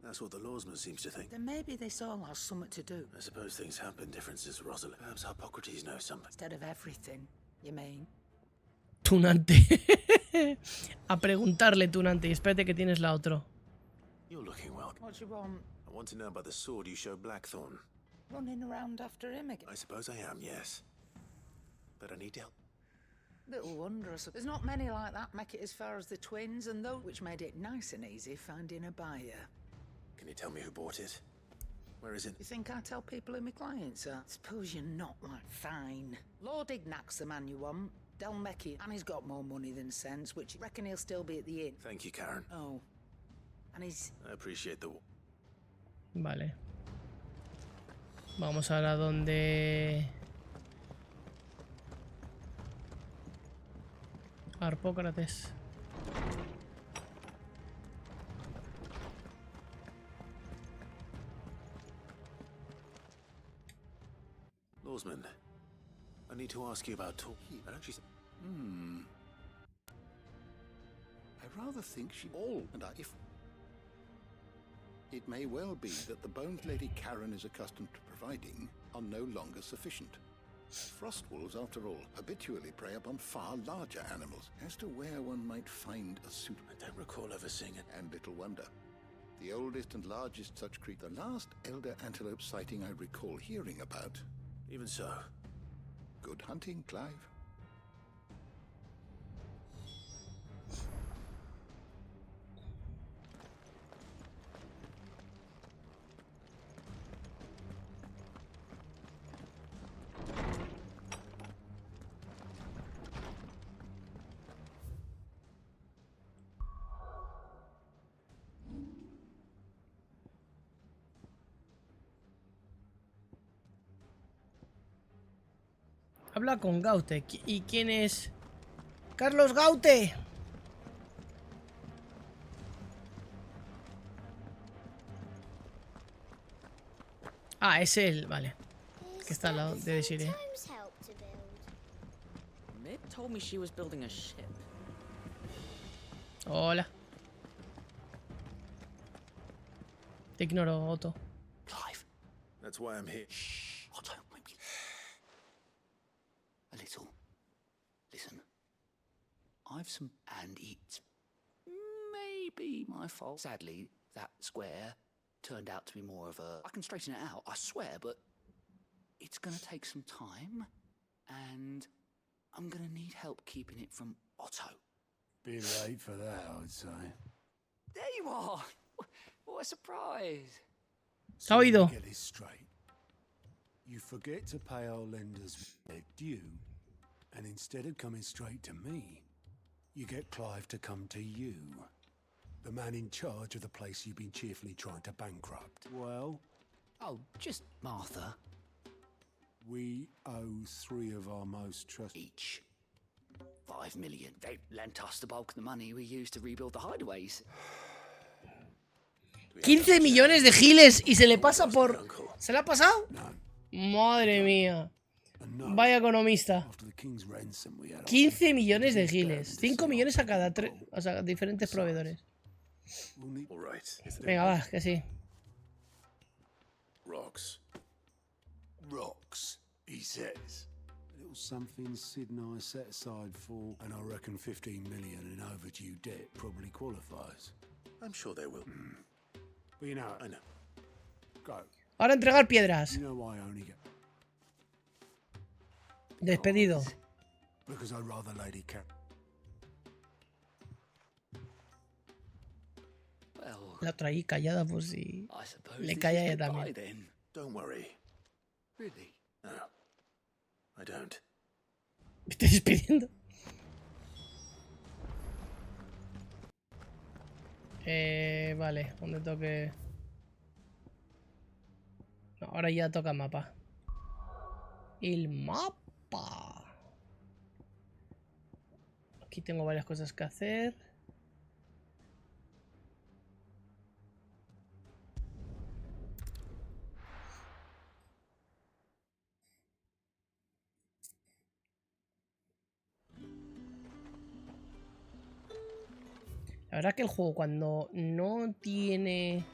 That's what the lawsman seems to think. Then maybe this all has something to do. I suppose things happen, differences, Rosalind. Perhaps Hippocrates knows something. Instead of everything, you mean? Tunante. A preguntarle, Tunante. Y espérate que tienes la otra. You're looking well. What do you want? I want to know about the sword you showed Blackthorn. Running around after him again? I suppose I am, yes. But I need help. Little wonder. There's not many like that make it as far as the twins, and those which made it nice and easy finding a buyer. Can you tell me who bought it? Where is it? You think I tell people who my clients are? Suppose you're not, like, fine. Lord Ignac's the man you want. Delmecchi, and he's got more money than sense, which I reckon he'll still be at the inn. Thank you, Karen. Oh. And he's... I appreciate the... Vale. Vamos ahora a donde... Harpócrates. Lawsman, I need to ask you about talk. I don't actually... I rather think she all and if it may well be that the bones Lady Karen is accustomed to providing are no longer sufficient. Frost wolves, after all, habitually prey upon far larger animals. As to where one might find a suit, I don't recall ever seeing it. And little wonder. The oldest and largest such creature, the last elder antelope sighting I recall hearing about. Even so. Good hunting, Clive. Habla con Gaute. ¿Y quién es? ¡Carlos Gaute! Ah, es él, vale. Que está al lado de Desiree. Mid told me she was building a ship. Hola. Te ignoro, Otto. Clive. That's why I'm here. Shh. Otto, maybe. A little. Listen. I've some... And it's maybe my fault. Sadly, that square turned out to be more of a... I can straighten it out, I swear, but it's gonna take some time, and I'm gonna need help keeping it from Otto. Bit late for that, I would say. There you are! What a surprise! Ha oído. Get this straight. You forget to pay our lenders their due, and instead of coming straight to me, you get Clive to come to you. The man in charge of the place you've been cheerfully trying to bankrupt. Well? Oh, just Martha. We owe 3 of our most trusted... Each. 5 million. They lent us the bulk of the money we used to rebuild the hideaways. 15 millones de giles y se le pasa por... ¿Se le ha pasado? Madre mía. Vaya economista. 15 millones de giles. 5 millones a cada o sea, diferentes proveedores. Venga, va, que sí. Rocks. Rocks, he says. A little something Sid and I set aside for, and I reckon 15 million in overdue debt probably qualifies. I'm sure they will. But you know, I know. Go. Ahora entregar piedras. You know why I only get... Despedido. Because I rather Lady Cat. La otra ahí callada por si le calla ella también. Don't worry. Really? No. I don't. Me estoy despidiendo. Vale, donde toque... No, ahora ya toca mapa. El mapa. Aquí tengo varias cosas que hacer. La verdad que el juego cuando no tiene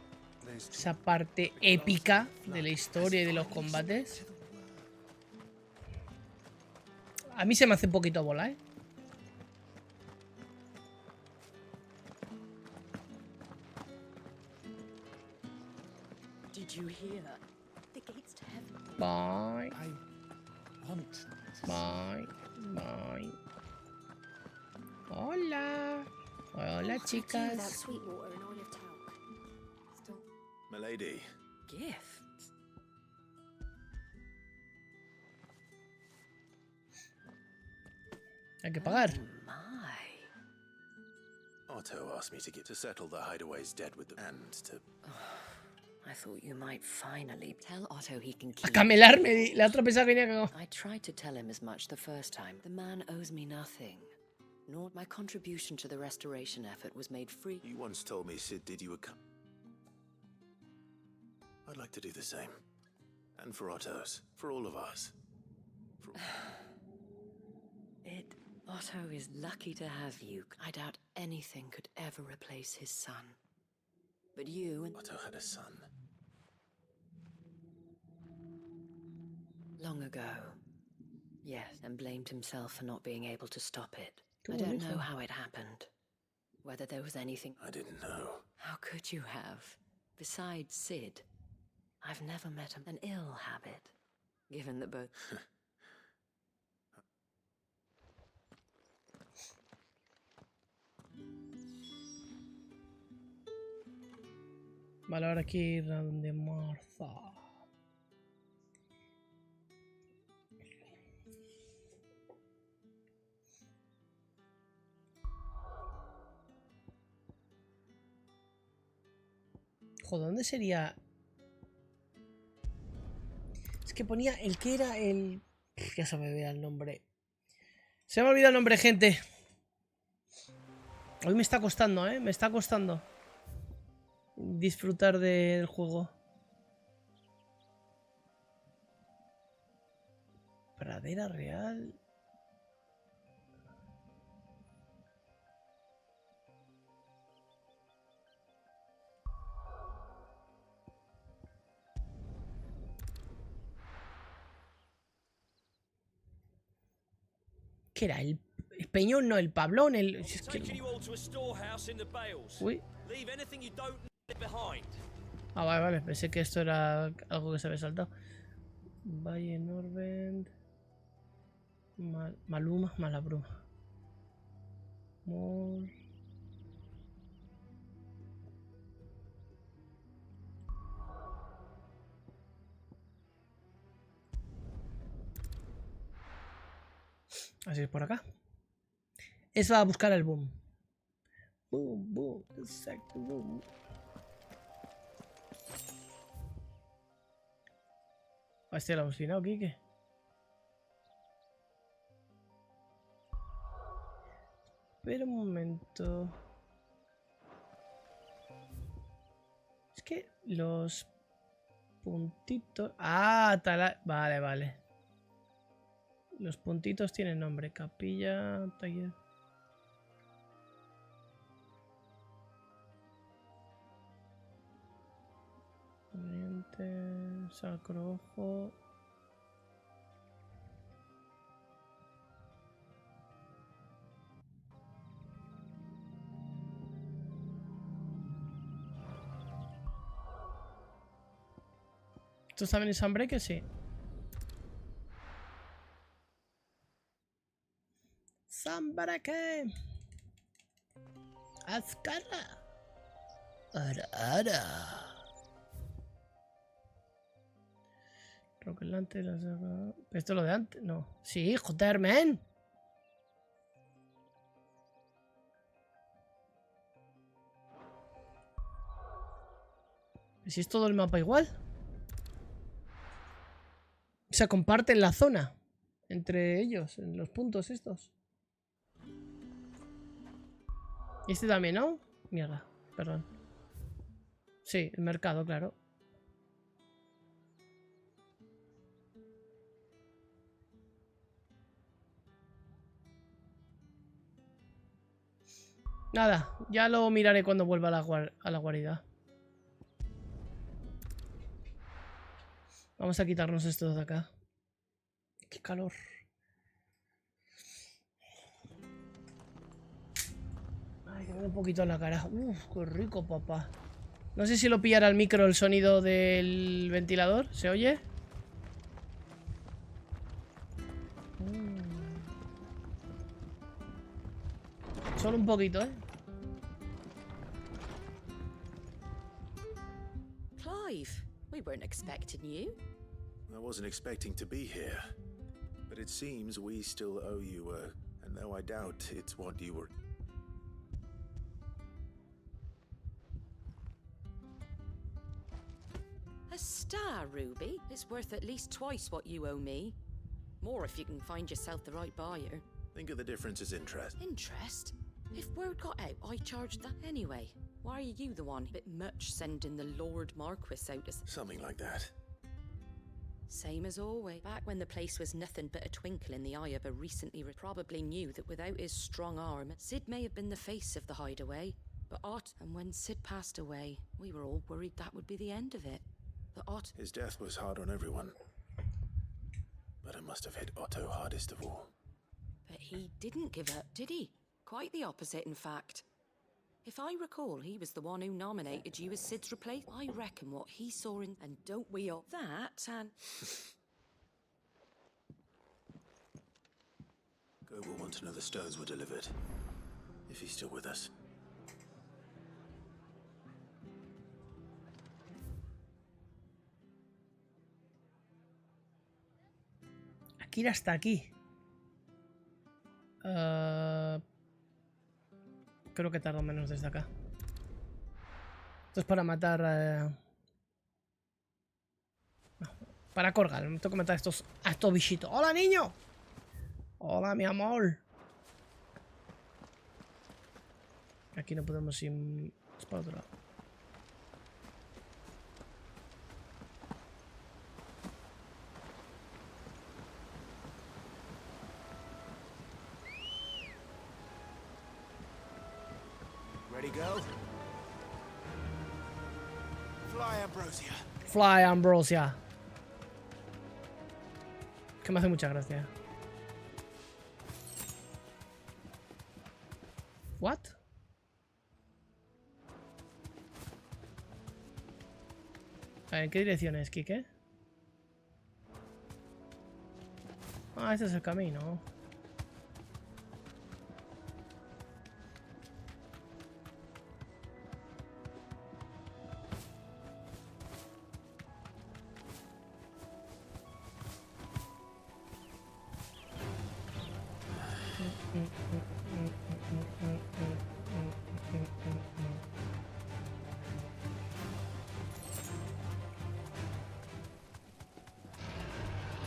esa parte épica de la historia y de los combates, a mí se me hace un poquito bola, ¿eh? Did you hear? The gates to heaven. Bye. I want. Bye. Bye. Hola. Hola, chicas. Milady. Gifts? Hay que pagar. Otto asked me to get to settle the hideaway's debt with the and to. I thought you might finally tell Otto he can A keep. camelarme. La otra pensaba que venía cagado. I tried to tell him as much the first time. The man owes me nothing. Nor my contribution to the restoration effort was made free. You once told me Sid did you a I'd like to do the same. And for Otto's. For all of us. Otto is lucky to have you. I doubt anything could ever replace his son. But you and Otto had a son. Long ago. Yes, and blamed himself for not being able to stop it. I don't know how it happened. Whether there was anything... I didn't know. How could you have? Besides Sid, I've never met an ill habit. Given that both... Vale, ahora aquí de Martha. Joder, ¿dónde sería? Es que ponía el que era el... Ya se me vea el nombre. Se me ha olvidado el nombre, gente. Hoy me está costando, ¿eh? Me está costando disfrutar del juego. Pradera Real. ¿Qué era? ¿El Peñón? No, el Pablón, el... Es que no. Uy. Ah, vale, vale. Pensé que esto era algo que se había saltado. Valle Norvend. Maluma, Malabruma. Mor. Así es por acá. Es va a buscar el boom. Boom, boom, exacto, boom. A este lo hemos finado, Kike. Espera un momento. Es que los puntitos... Ah, vale, vale. Los puntitos tienen nombre. Capilla, taller... Sacro Ojo. ¿Estos también es Sunbreaker? Sí. Sunbreaker. Azkara. Ara. Roquelante, ¿esto es lo de antes? No. Sí, joder, man. ¿Y si es todo el mapa igual? O sea, comparten la zona entre ellos, en los puntos estos. Y este también, ¿no? Mierda, perdón. Sí, el mercado, claro. Nada, ya lo miraré cuando vuelva a la guarida. Vamos a quitarnos esto de acá. Qué calor. Ay, que me da un poquito en la cara. Uf, qué rico, papá. No sé si lo pillará el micro el sonido del ventilador. ¿Se oye? Solo un poquito, ¿eh? alive. We weren't expecting you. I wasn't expecting to be here, but it seems we still owe you and though I doubt it's what you were... A star, Ruby. It's worth at least twice what you owe me. More if you can find yourself the right buyer. Think of the difference as interest. Interest? If word got out, I charged that anyway. Why are you the one? Bit much sending the Lord Marquis out as... Something like that. Same as always. Back when the place was nothing but a twinkle in the eye of a recently probably knew that without his strong arm, Sid may have been the face of the hideaway. But and when Sid passed away, we were all worried that would be the end of it. His death was hard on everyone. But it must have hit Otto hardest of all. But he didn't give up, did he? Quite the opposite, in fact. If I recall, he was the one who nominated you as Sid's replacement. I reckon what he saw in... And don't we all... That, and... Go will want to know the stones were delivered. If he's still with us. Akira está aquí. Creo que tardo menos desde acá. Esto es para matar... No, para colgar. Me tengo que matar a estos bichitos. ¡Hola, niño! ¡Hola, mi amor! Aquí no podemos ir... Es para otro lado. Ready, go? Fly, Ambrosia. Fly, Ambrosia. Que me hace mucha gracia. What? A ver, ¿en qué dirección es, Kike? Ah, este es el camino.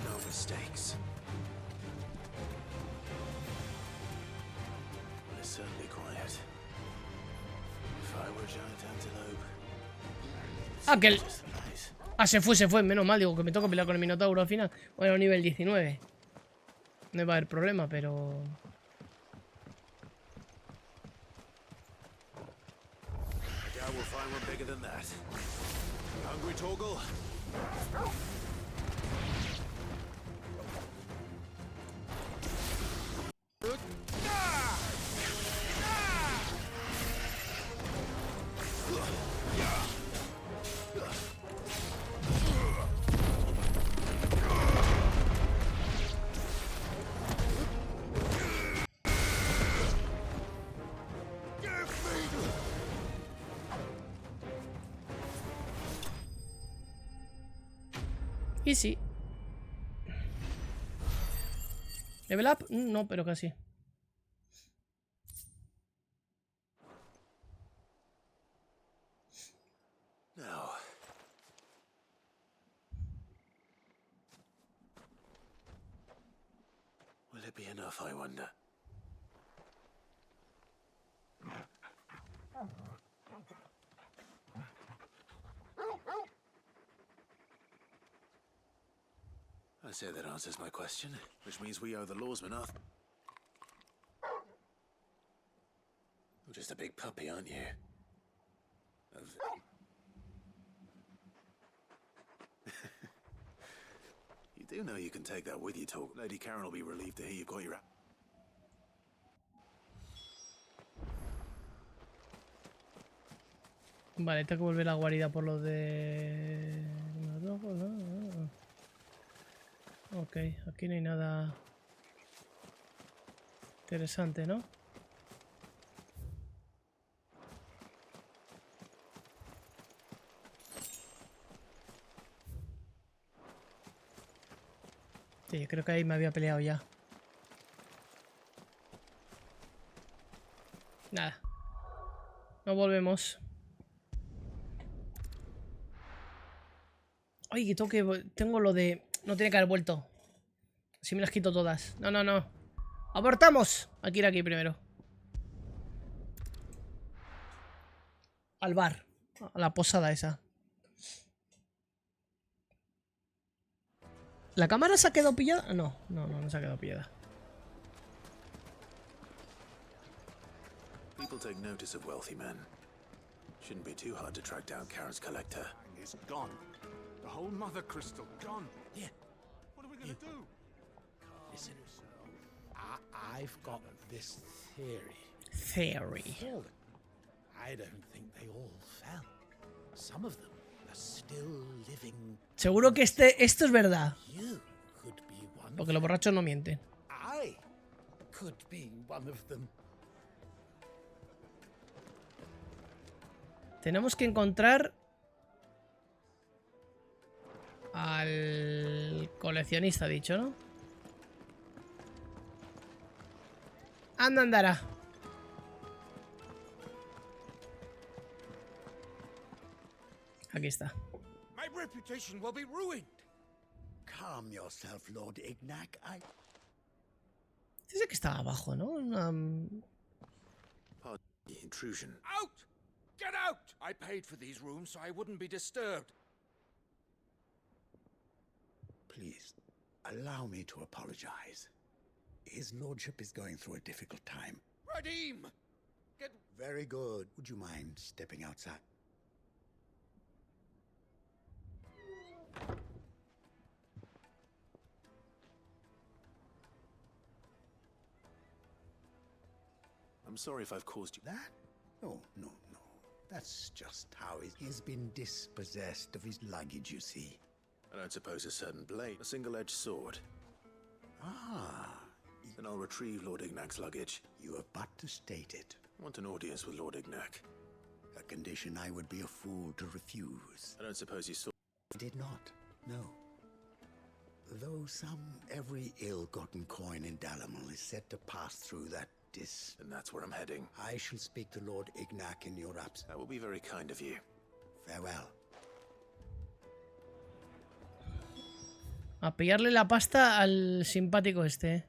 No mistakes. Well, it's certainly quiet. If I were a giant antelope... Ah, que el... Ah, se fue, menos mal, digo que me toca pelear con el Minotauro al final. Bueno, nivel 19. No iba a haber problema, pero... I will find one bigger than that. Hungry, Torgal? Easy. ¿Level up? No, pero casi. Now. Will it be enough, I wonder? I say that answers my question, which means we owe the lawsman nothing. You're just a big puppy, aren't you? You do know you can take that with you, Talk. Lady Karen will be relieved to hear you got your... Vale, tengo que volver a la guarida por lo de... Ok, aquí no hay nada interesante, ¿no? Sí, creo que ahí me había peleado ya. Nada. No volvemos. Ay, que tengo lo de... No tiene que haber vuelto. Si me las quito todas. No, no, no. ¡Abortamos! Hay que ir aquí primero. Al bar. A la posada esa. ¿La cámara se ha quedado pillada? No, no, no, no se ha quedado pillada. People take notice of wealthy men. Shouldn't be too hard to track down Karen's collector. It's gone. The whole mother crystal gone. Yeah. What are we gonna do? Listen, I've got this theory. Theory. I don't think they all fell. Some of them are still living. Seguro que esto es verdad. You could be one. Porque los borrachos no mienten. I could be one of them. Tenemos que encontrar al coleccionista, dicho, ¿no? Anda, andará. Aquí está. My reputation will be ruined. Calm yourself, Lord Ignac. Dice que estaba abajo, ¿no? Intrusion. Out! Get out! I paid for these rooms so I wouldn't be disturbed. Please, allow me to apologize. His lordship is going through a difficult time. Radim! Get... Very good. Would you mind stepping outside? I'm sorry if I've caused you... That? Oh, no, no. That's just how he's been dispossessed of his luggage, you see. I don't suppose a certain blade, a single-edged sword. Ah. Then I'll retrieve Lord Ignac's luggage. You have but to state it. I want an audience with Lord Ignac. A condition I would be a fool to refuse. I don't suppose you saw... I did not, no. Though every ill-gotten coin in Dalamal is said to pass through that And that's where I'm heading. I shall speak to Lord Ignac in your absence. That will be very kind of you. Farewell. A pillarle la pasta al simpático este.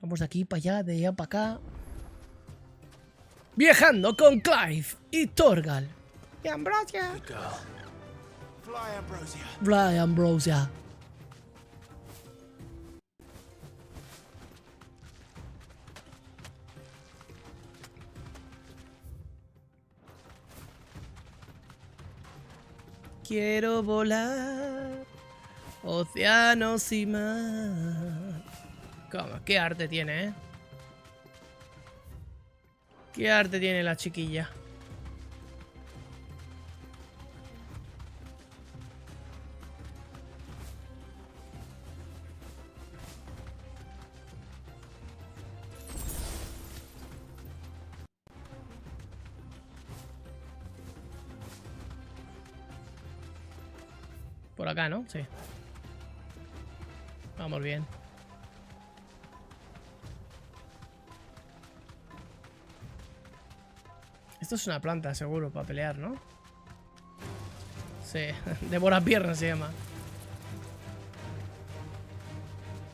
Vamos de aquí para allá, de allá para acá. Viajando con Clive y Torgal. Y Ambrosia. Fly, Ambrosia. Fly, Ambrosia. Quiero volar océanos y mar. ¿Cómo? Qué arte tiene, ¿eh? Qué arte tiene la chiquilla. Por acá, ¿no? Sí. Vamos bien. Esto es una planta, seguro, para pelear, ¿no? Sí, devora piernas se llama.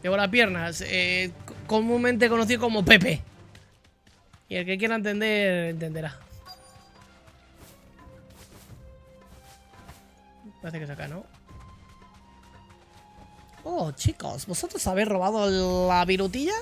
Devora piernas, comúnmente conocido como Pepe. Y el que quiera entender, entenderá. Parece que es acá, ¿no? Oh, chicos, ¿vosotros habéis robado la virutilla?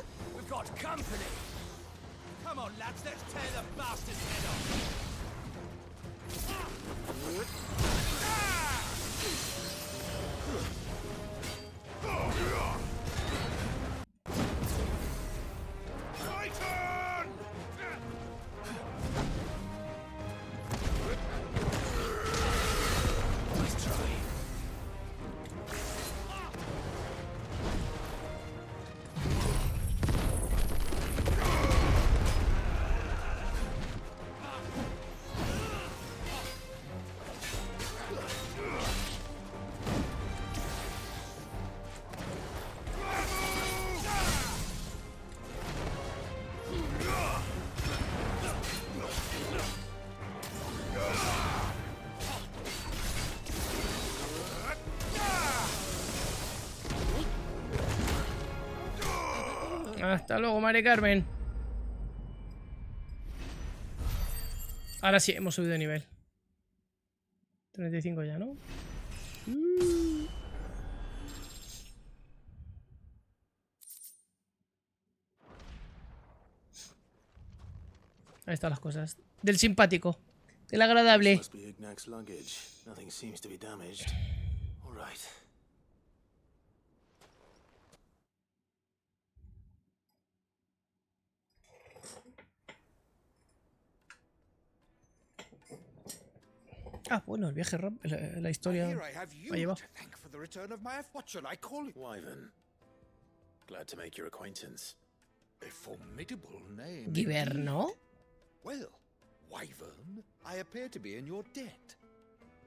Hasta luego, Mari Carmen. Ahora sí, hemos subido de nivel. 35 ya, ¿no? Ahí están las cosas. Del simpático. Del agradable. Ah, bueno, el viaje la historia Here I have you me ha llevado. to thank for the return of my what shall I call it? Wyvern. Glad to make your acquaintance. A formidable name. Giverno. indeed. Well, Wyvern, I appear to be in your debt.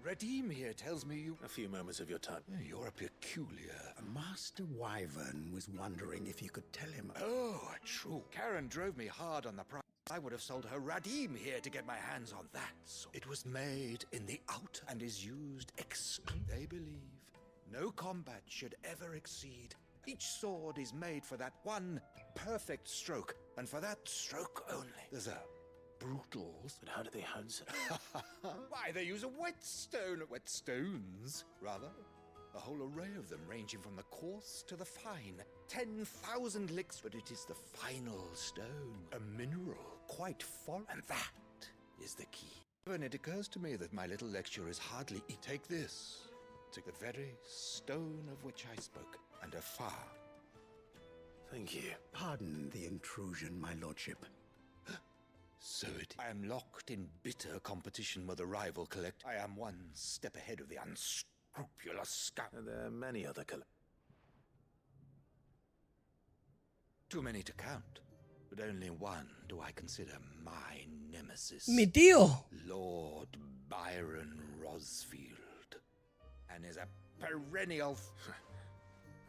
Redeem here tells me you... A few moments of your time. You're a peculiar... Master Wyvern was wondering if you could tell him... Oh, true. Karen drove me hard on the price. I would have sold her Radim here to get my hands on that sword. It was made in the outer and is used They believe no combat should ever exceed. Each sword is made for that one perfect stroke, and for that stroke only. There's a brutal... But how do they hounds it? Why, they use a whetstones, rather. A whole array of them, ranging from the coarse to the fine. 10,000 licks, but it is the final stone. A mineral, quite foreign. And that is the key. And it occurs to me that my little lecture is hardly... Take this. Take the very stone of which I spoke, and afar. Thank you. Pardon the intrusion, my lordship. So it... I am locked in bitter competition with a rival collect. I am one step ahead of the unscrupulous scout. And there are many other Too many to count, but only one do I consider my nemesis. Mi tío. Lord Byron Rosfield. And is a perennial...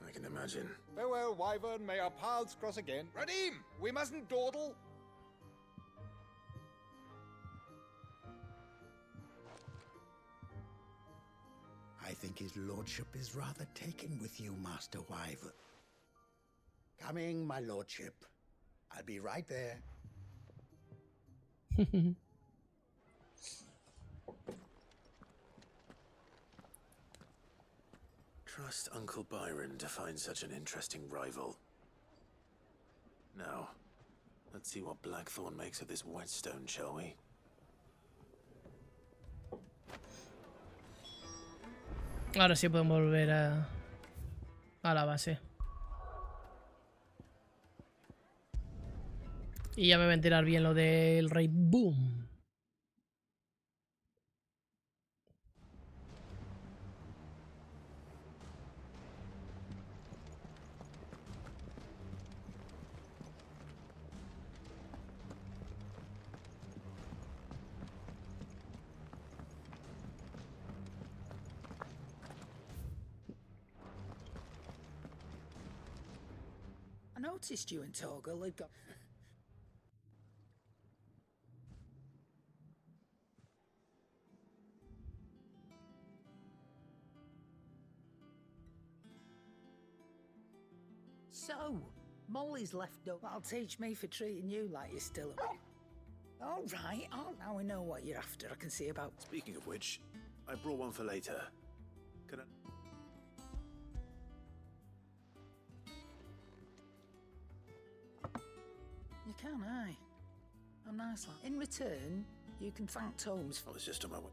I can imagine. Farewell, Wyvern. May our paths cross again. Radim, we mustn't dawdle. I think his lordship is rather taken with you, Master Wyvern. Coming, my lordship. I'll be right there. Trust Uncle Byron to find such an interesting rival. Now, let's see what Blackthorn makes of this whetstone, shall we? Ahora sí podemos volver a la base. Y ya me voy a enterar bien lo del rey Boom. I noticed you and Torgal had got... So, Molly's left up. That'll teach me for treating you like you're still a... All right, now we know what you're after. I can see about... Speaking of which, I brought one for later. Can I... You can, aye. I'm nice like. In return, you can thank Tomes for... I was just on my way.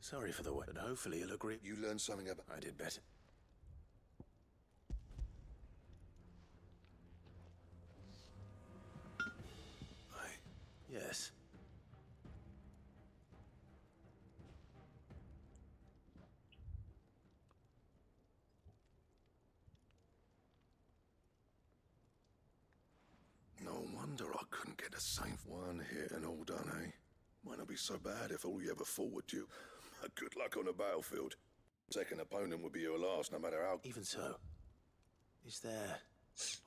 Sorry for the wait, but hopefully you'll agree. You learned something about... I did better. Yes. No wonder I couldn't get the same one hit and all done, eh? Might not be so bad if all you ever fought were you. Good luck on the battlefield. Second opponent would be your last, no matter how... Even so, is there...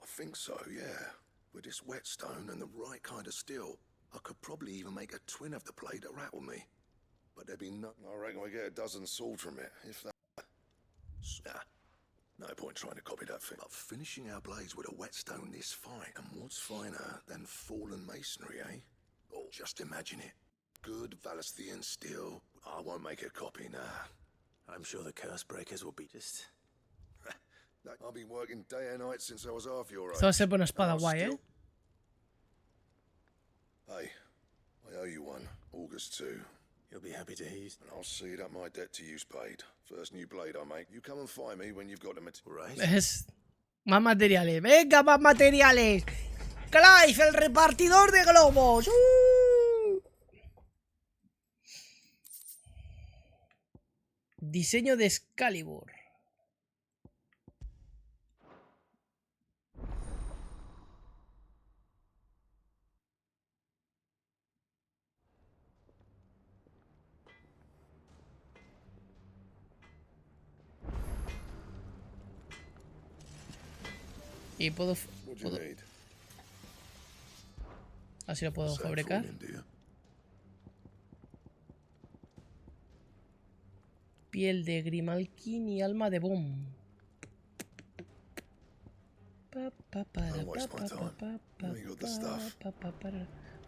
I think so, yeah. With this whetstone and the right kind of steel, I could probably even make a twin of the blade that rattled me. but there'd be no... I reckon we get a dozen sold from it, if that... No point trying to copy that thing. But finishing our blades with a whetstone this fine, and what's finer than fallen masonry, eh? Oh, just imagine it. Good Valesthian steel. I won't make a copy now. I'm sure the curse breakers will be just... I've been working day and night since I was half your age. Esto va a ser por una espada And I'll guay, still- ¿eh? Hey, I owe you one. August 2. You'll be happy to hear. And I'll see that my debt to you's paid. First new blade I make, you come and find me when you've got the material. Right. Es más materiales. ¡Venga, más materiales! ¡Clive, el repartidor de globos! Diseño de Excalibur. Y puedo... Así lo puedo fabricar. Piel de Grimalkin y alma de Bomb.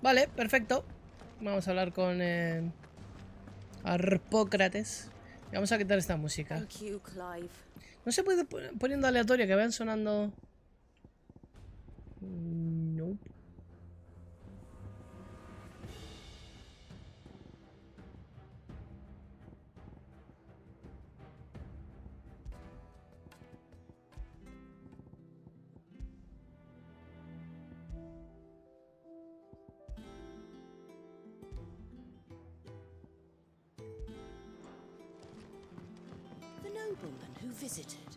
Vale, perfecto. Vamos a hablar con Arpócrates. Y vamos a quitar esta música. Thank you, Clive. No se puede poniendo aleatoria, que vayan sonando. No. The nobleman who visited.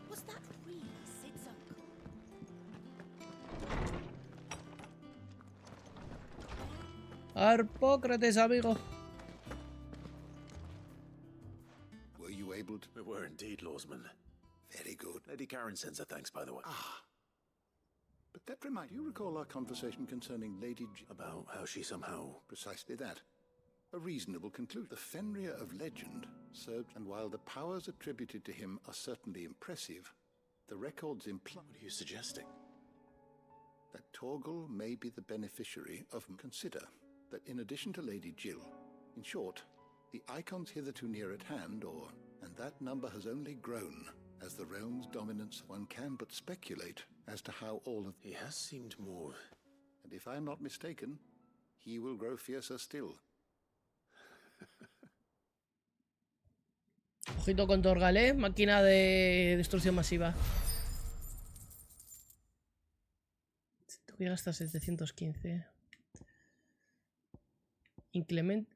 Was that really Sid's uncle? Arpócrates, amigo. Were you able to... We were indeed, Lawsman. Very good. Lady Karen sends her thanks, by the way. But that reminds you recall our conversation concerning Lady About how she somehow... Precisely that. A reasonable conclusion. The Fenrir of legend served, and while the powers attributed to him are certainly impressive, the records imply... What are you suggesting? That Torgal may be the beneficiary of... Consider that in addition to Lady Jill, in short, the icons hitherto near at hand, and that number has only grown as the realm's dominance. One can but speculate as to how all of... He has seemed more... And if I'm not mistaken, he will grow fiercer still. Ojito con Torgal, ¿eh? Máquina de destrucción masiva. Llega hasta 715.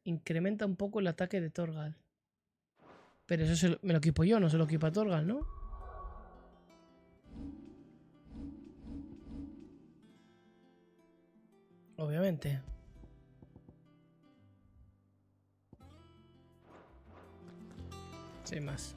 Incrementa un poco el ataque de Torgal. Pero eso me lo equipo yo, no se lo equipa Torgal, ¿no? Obviamente. Sin más.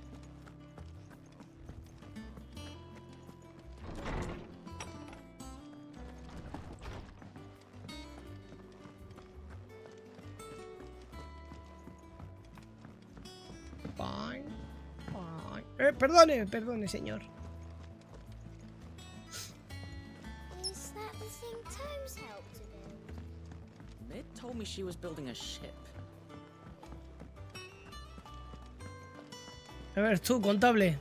Perdone, señor. Is that the thing Tomes helped to build? Mid told me she was building a ship. A ver, tú, contable.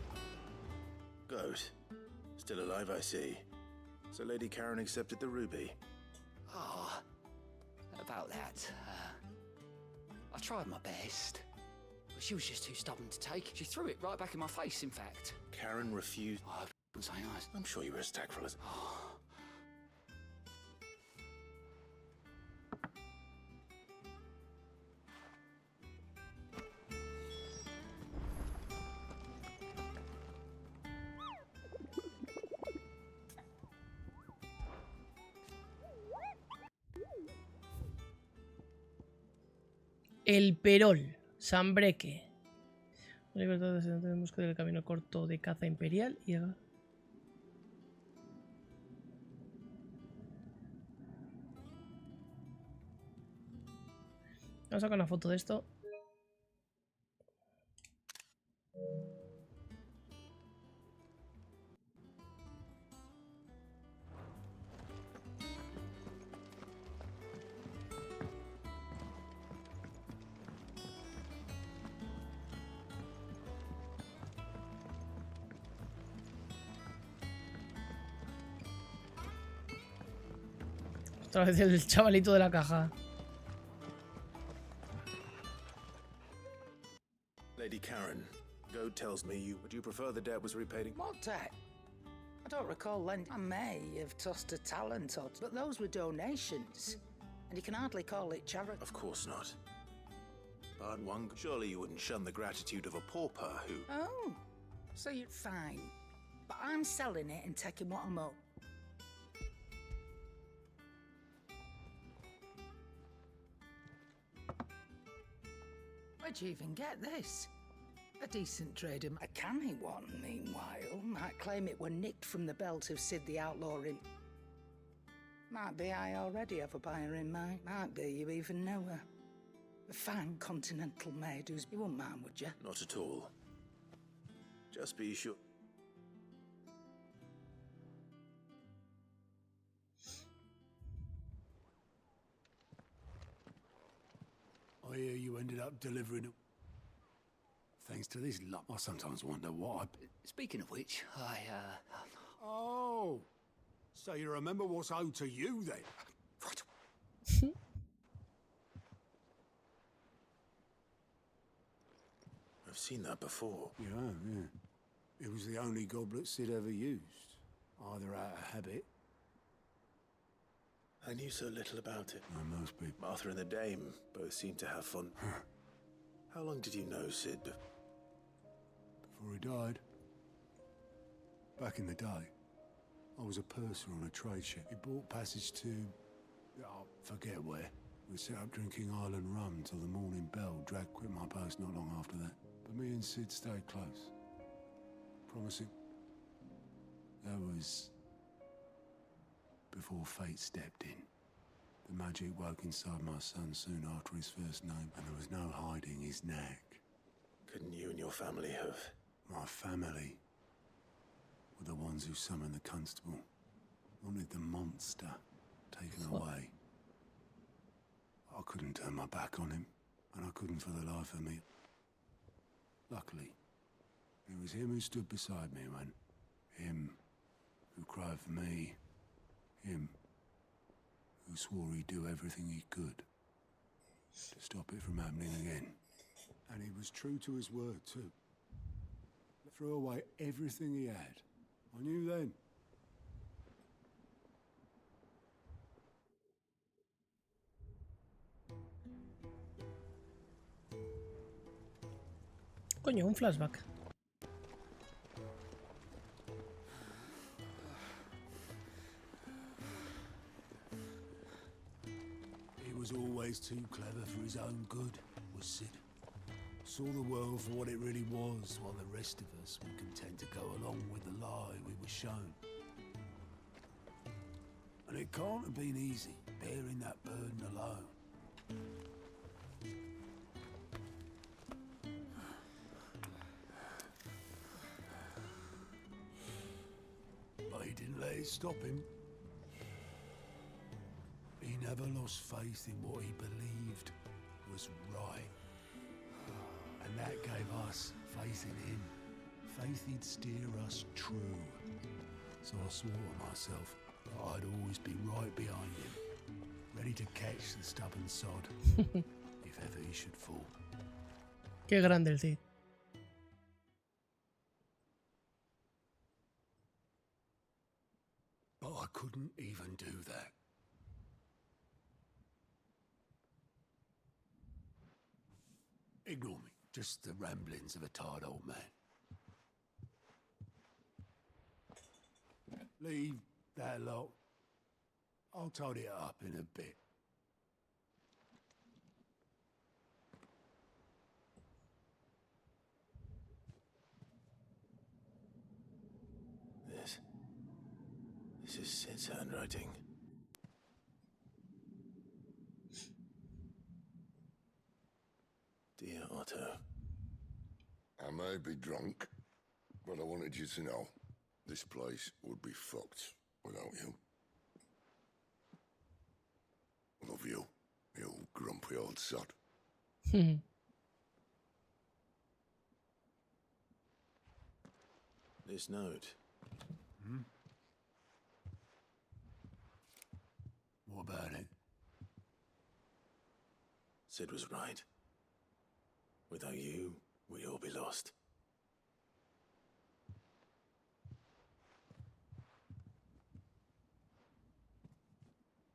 Good. Still alive, I see. So Lady Karen accepted the ruby. About that. I tried my best. But she was just too stubborn to take. She threw it right back in my face, in fact. Karen refused. I wouldn't say nice. I'm sure you were as tactful as... El Perol, Sambreque. La libertad de asentamiento en busca del camino corto de caza imperial y... Vamos a sacar una foto de esto. Otra vez el chavalito de la caja. Lady Karen, Goad tells me you... Would you prefer the debt was repaid? What debt? I don't recall lending. I may have tossed a talent or but those were donations. And you can hardly call it charity. Of course not. But one... Surely you wouldn't shun the gratitude of a pauper who... Oh, so you're fine. But I'm selling it and taking what I'm owed. Where'd you even get this? A decent trader, a canny one, meanwhile, might claim it were nicked from the belt of Sid the Outlaw in... Might be I already have a buyer in mind. Might be you even know her. A fine continental maid who's... You wouldn't mind, would you? Not at all. Just be sure... I hear you ended up delivering it. Thanks to this luck, I sometimes wonder what I... Speaking of which, Oh! So you remember what's owed to you, then? Right. I've seen that before. You have, yeah. It was the only goblet Sid ever used. Either out of habit... I knew so little about it. No, most people... Martha and the Dame both seemed to have fun. How long did you know Sid? Before he died. Back in the day, I was a purser on a trade ship. He bought passage to... I forget where. We set up drinking island rum till the morning bell. Dragged quit my post not long after that. But me and Sid stayed close. Promising. That was... before fate stepped in. The magic woke inside my son soon after his first name, and there was no hiding his knack. Couldn't you and your family have... My family were the ones who summoned the constable. Wanted the monster taken away. I couldn't turn my back on him, and I couldn't for the life of me. Luckily, it was him who stood beside me when... Him who cried for me. Him who swore he'd do everything he could to stop it from happening again. And he was true to his word, too. Threw away everything he had. I knew then. Coño, un flashback. He was always too clever for his own good, was Sid. Saw the world for what it really was, while the rest of us were content to go along with the lie we were shown. And it can't have been easy, bearing that burden alone. But he didn't let it stop him. He never lost faith in what he believed was right. And that gave us faith in him. Faith he'd steer us true. So I swore to myself that I'd always be right behind him, ready to catch the stubborn sod, if ever he should fall. Qué grande el Cid. But I couldn't even do that. Ignore me. Just the ramblings of a tired old man. Leave that lot. I'll tidy it up in a bit. This is Sid's handwriting. Dear Otto. And me? may be drunk, but I wanted you to know this place would be fucked without you. Love you, you grumpy old sod. This note. What about it? Sid was right. Without you, we'd all be lost.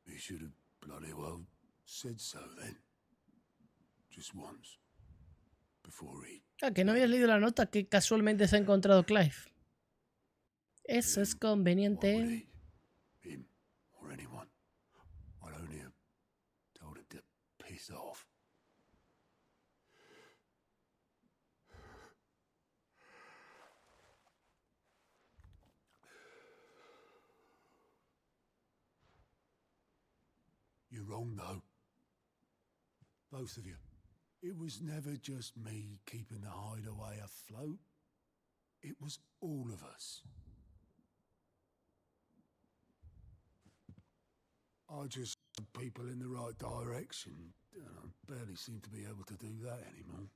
He should have bloody well said so then. Just once. Before he... Ah, que no habías leído la nota que casualmente se ha encontrado Clive. Eso es conveniente. Him or anyone. I'd only have told him to piss off. You're wrong, though. Both of you. It was never just me keeping the hideaway afloat. It was all of us. I just sent people in the right direction. I barely seem to be able to do that anymore.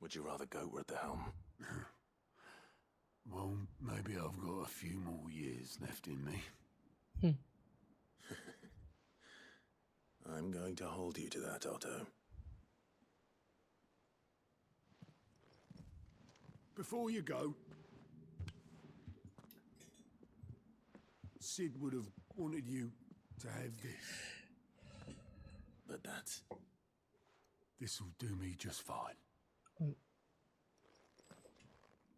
Would you rather goat were at the helm? Well, maybe I've got a few more years left in me. I'm going to hold you to that, Otto. Before you go, Sid would have wanted you to have this. But that's... This'll do me just fine.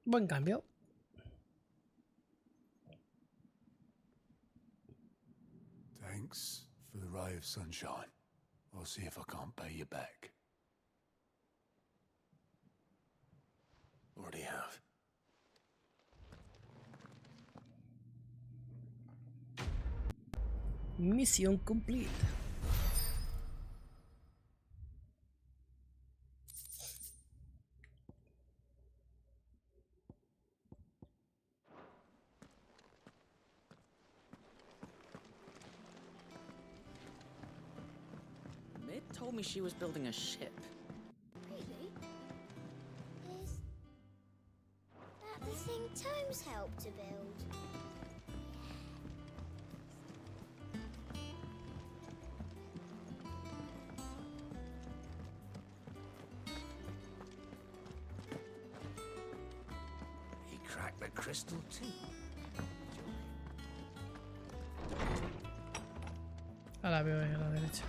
Buen cambio. Thanks for the ray of sunshine. I'll see if I can't pay you back. Already have. Misión complete. Mid told me she was building a ship. Really? Is that the thing Tomes helped to build? He cracked the crystal too. A la veo ahí a la derecha.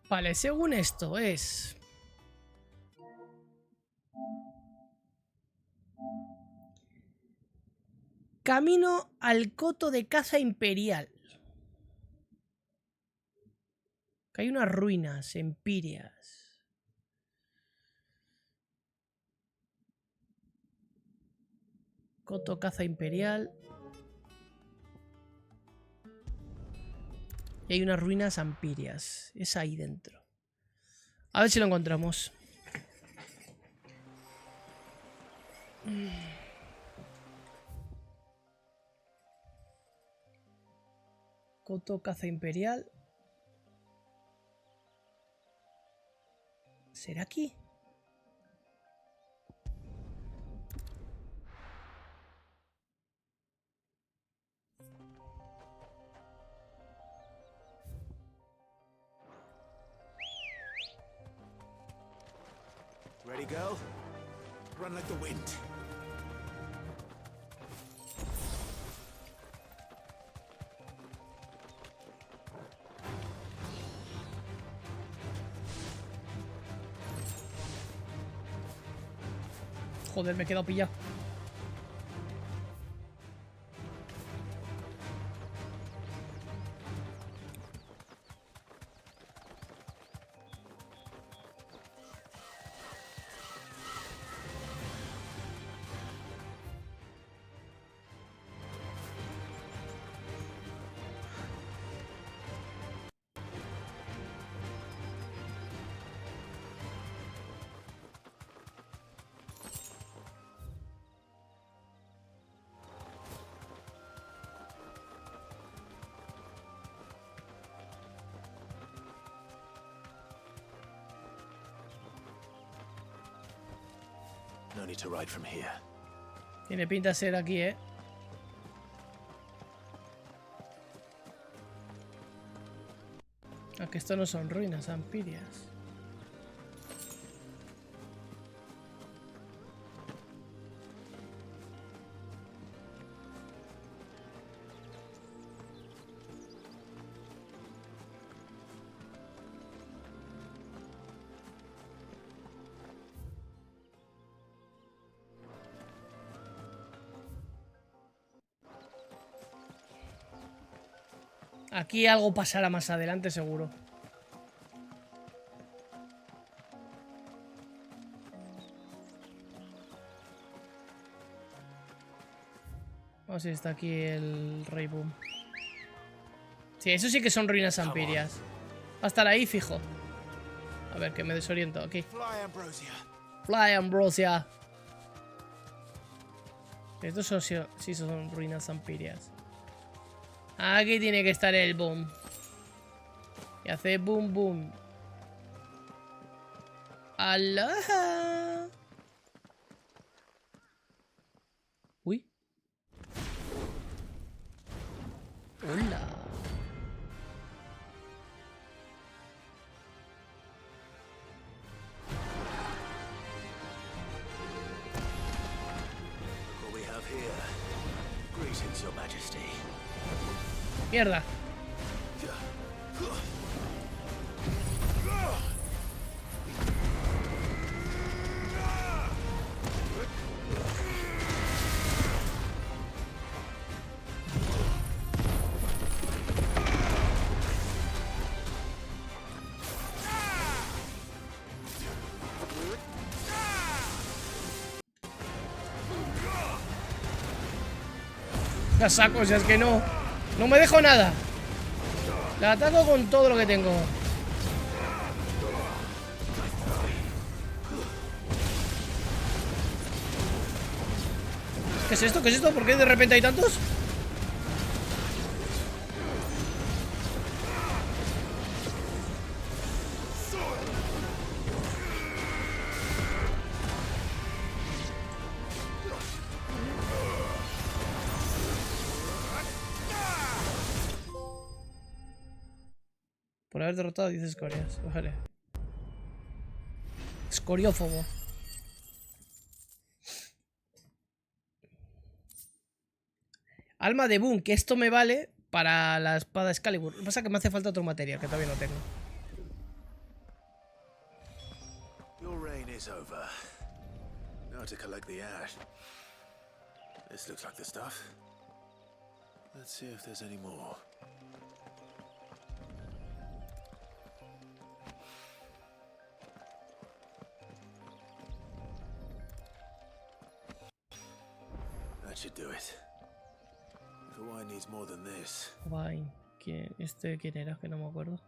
Vale, según esto es... Camino al coto de caza imperial. Que hay unas ruinas empíreas. Coto caza imperial. Y hay unas ruinas empíreas. Es ahí dentro. A ver si lo encontramos. Coto caza imperial. ¿Será aquí? Ready, girl? Run like the wind. Joder, me he quedado pillado. journey to ride from here. Tiene pinta de ser aquí, ¿eh? Aunque esto no son ruinas ampirias. Aquí algo pasará más adelante, seguro. Vamos a ver si está aquí el Rey Boom. Sí, eso sí que son ruinas ampirias. Va a estar ahí, fijo. A ver, que me desoriento aquí. Fly Ambrosia. Estos son, sí son ruinas ampirias. Aquí tiene que estar el boom. Y hace boom boom. ¡Aloha! Uy. Hola. What we have here. Greetings, Your Majesty. Mierda. La saco, si es que no. No me dejo nada. La ataco con todo lo que tengo. ¿Qué es esto? ¿Qué es esto? ¿Por qué de repente hay tantos? Por haber derrotado a 10 escorias. Vale. Escoriófobo. Alma de Boom, que esto me vale para la espada Excalibur. Lo que pasa es que me hace falta otro material, que todavía no tengo. Your reign is over. Now to collect the ash. This looks like the stuff. Let's see if there's any more. That should do it. If the wine needs more than this. Wine. ¿Quién era? Que no me acuerdo.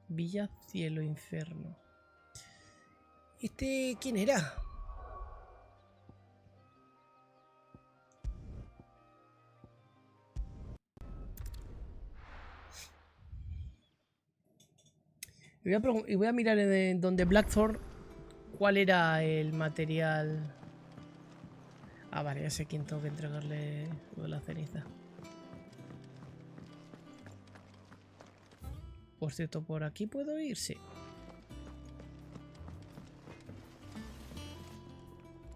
Villa Cielo Inferno. ¿Quién era? Y voy a mirar en donde Blackthorn cuál era el material. Ah, vale, ya sé quién tengo que entregarle lo de la ceniza. Por cierto, ¿por aquí puedo ir? Sí.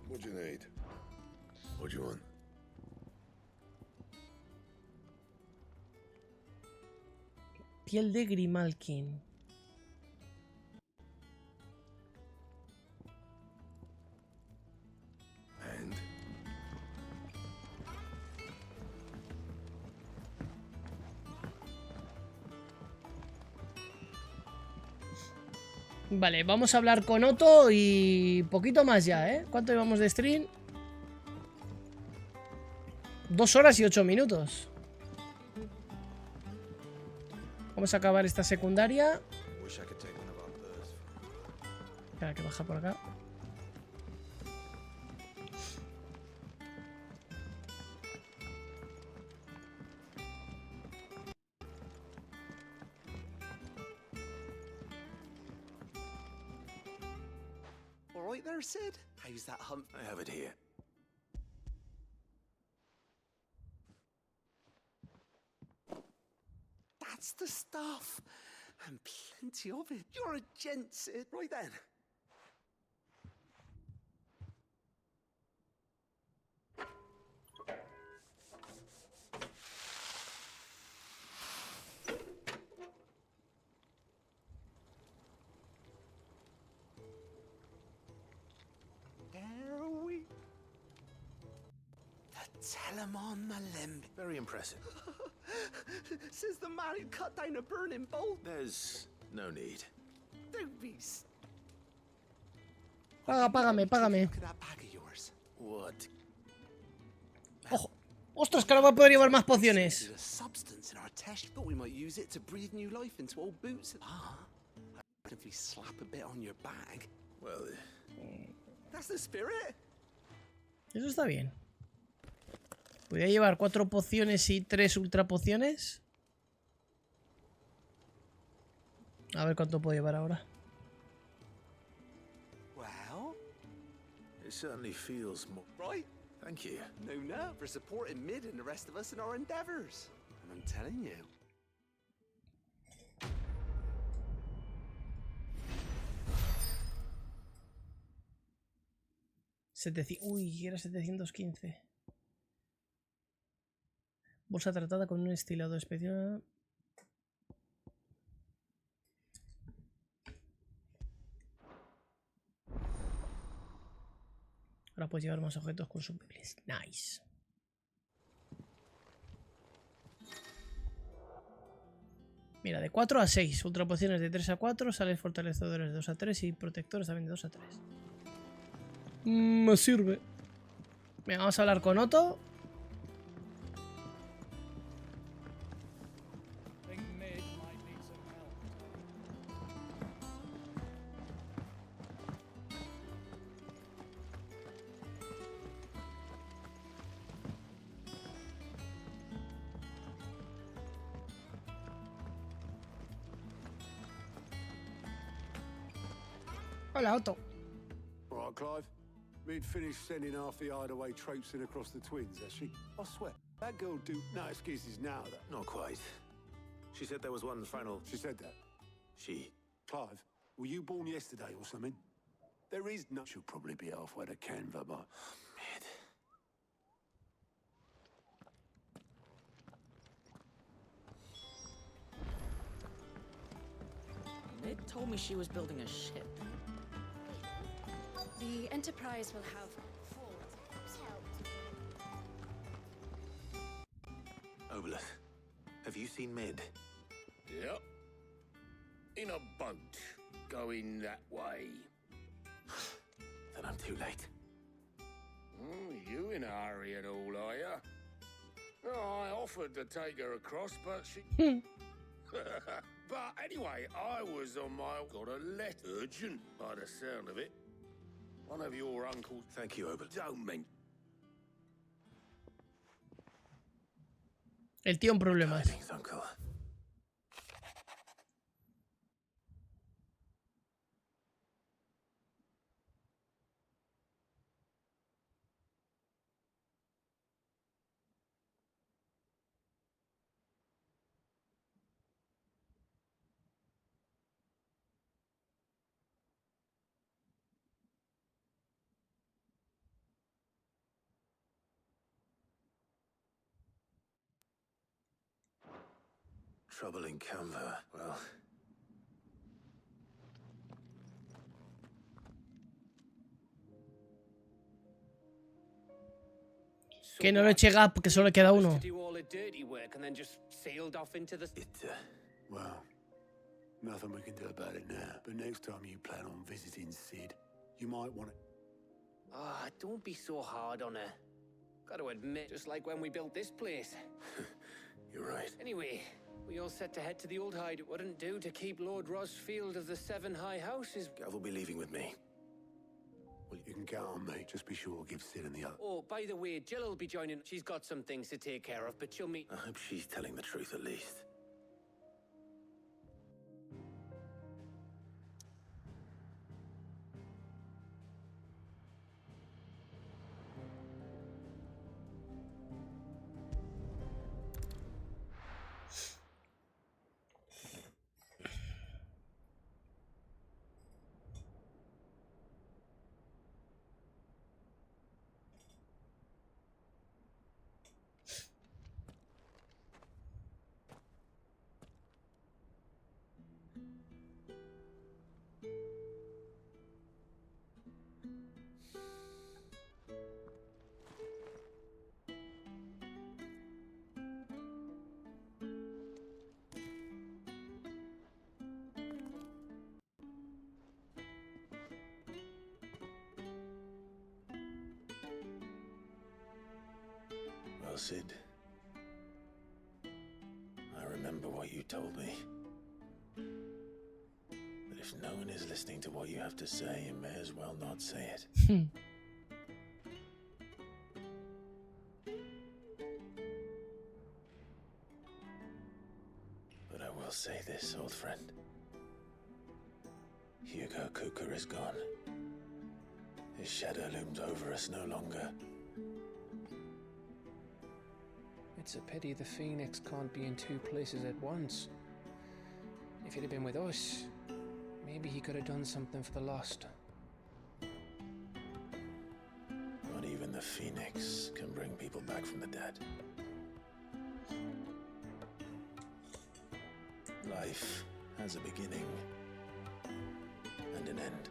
What do you need? What do you want? Piel de Grimalkin. And? Vale, vamos a hablar con Otto y poquito más ya, ¿eh? ¿Cuánto llevamos de stream? 2 horas y 8 minutos. Vamos a acabar esta secundaria. Espera, que baja por acá. All right there, Sid? How's that hump? I have it here. That's the stuff. And plenty of it. You're a gent, Sid. Right then. There we... The Telemon Malembe. Very impressive. Says the man who cut down a burning bolt. There's no need. Don't be... Págame. Look at that bag of yours. What? ¡Ojo! ¡Ostras, que ahora va a poder llevar más pociones! There's a substance in our test. Thought we might use it to breathe new life into old boots. If we slap a bit on your bag. Well, That's the spirit. Eso está bien. Voy a llevar 4 pociones y 3 ultra pociones. A ver cuánto puedo llevar ahora. Well, it certainly feels more... right? Thank you. No, for supporting Mid and the rest of us in our endeavors. And I'm telling you. Uy, era 715. Bolsa tratada con un estilado especial. Ahora puedes llevar más objetos consumibles. Nice. Mira, de 4 a 6. Ultra pociones de 3 a 4. Sales fortalecedores de 2 a 3. Y protectores también de 2 a 3. Me sirve. Venga, vamos a hablar con Otto. Hola, Otto. All right, Clive. We'd finished sending half the hideaway traipsing across the twins, has she? I swear, that girl do no excuses now, though. Not quite. She said there was one final... She said that. She... Clive, were you born yesterday or something? There is no... She'll probably be halfway to Canva, but... Mid. Mid told me she was building a ship. The Enterprise will have Obelith, have you seen Mid? Yep. In a boat, going that way. Then I'm too late. You in a hurry at all, are ya? Oh, I offered to take her across, but she... But anyway, I was on my... Got a letter, urgent, by the sound of it. One of your uncles... Thank you, Obelith. Don't mean... El tío en problemas. Tidings, uncle. Trouble in Canva. Well... Que no le eche gap, que solo queda uno. Well, nothing we can do about it now. But next time you plan on visiting Sid, you might want to... Ah, don't be so hard on her. Gotta admit, just like when we built this place. You're right. Anyway, we all set to head to the old hide. It wouldn't do to keep Lord Rosfield of the Seven High Houses. Gav will be leaving with me. Well, you can count on me. Just be sure to give Sid and the other... Oh, by the way, Jill will be joining. She's got some things to take care of, but she'll meet... I hope she's telling the truth at least. Sid. I remember what you told me. That if no one is listening to what you have to say, you may as well not say it. But I will say this, old friend. Hugo Kuka is gone. His shadow looms over us no longer. It's a pity the Phoenix can't be in two places at once. If he'd have been with us, maybe he could have done something for the lost. Not even the Phoenix can bring people back from the dead. Life has a beginning and an end.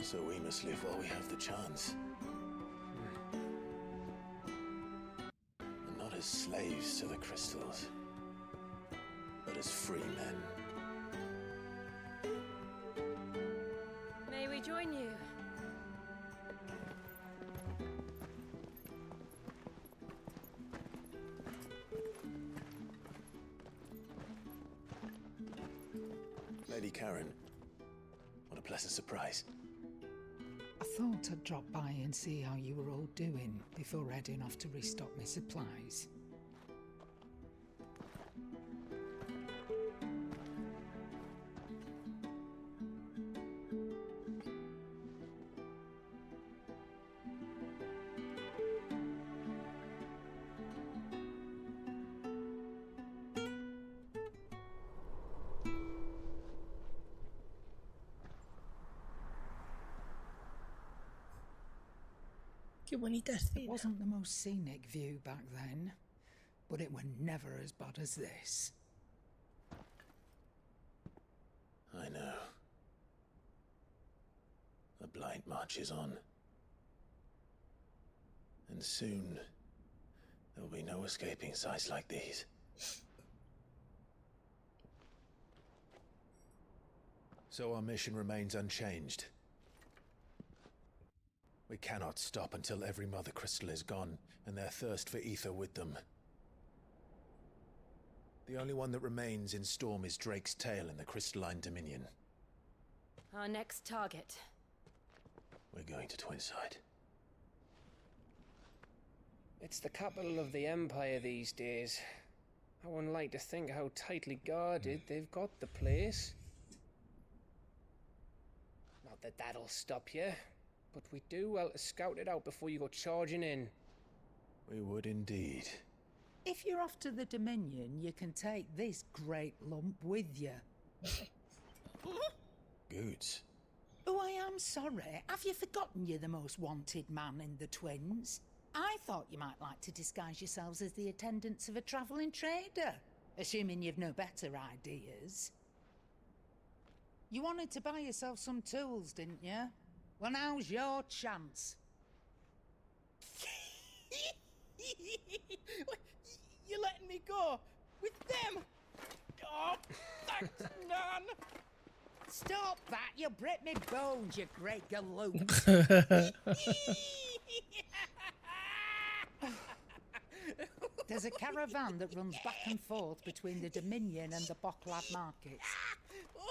So we must live while we have the chance. And not as slaves to the crystals, but as free men. May we join you? Lady Karen, what a pleasant surprise. I thought I'd drop by and see how you were all doing before heading off to restock my supplies. Qué bonita escena. It wasn't the most scenic view back then, but it were never as bad as this. I know. The blight marches on. And soon, there will be no escaping sights like these. So our mission remains unchanged. We cannot stop until every Mother Crystal is gone, and their thirst for ether with them. The only one that remains in Storm is Drake's Tail in the Crystalline Dominion. Our next target. We're going to Twinside. It's the capital of the Empire these days. I wouldn't like to think how tightly guarded they've got the place. Not that that'll stop you, but we do well to scout it out before you go charging in. We would indeed. If you're off to the Dominion, you can take this great lump with you. Goods. Oh, I am sorry. Have you forgotten you're the most wanted man in the Twins? I thought you might like to disguise yourselves as the attendants of a travelling trader, assuming you've no better ideas. You wanted to buy yourself some tools, didn't you? Well, now's your chance. You're letting me go with them? Oh, thanks, Nan. Stop that! You'll break me bones, you great galoot. There's a caravan that runs back and forth between the Dominion and the Bocklad markets.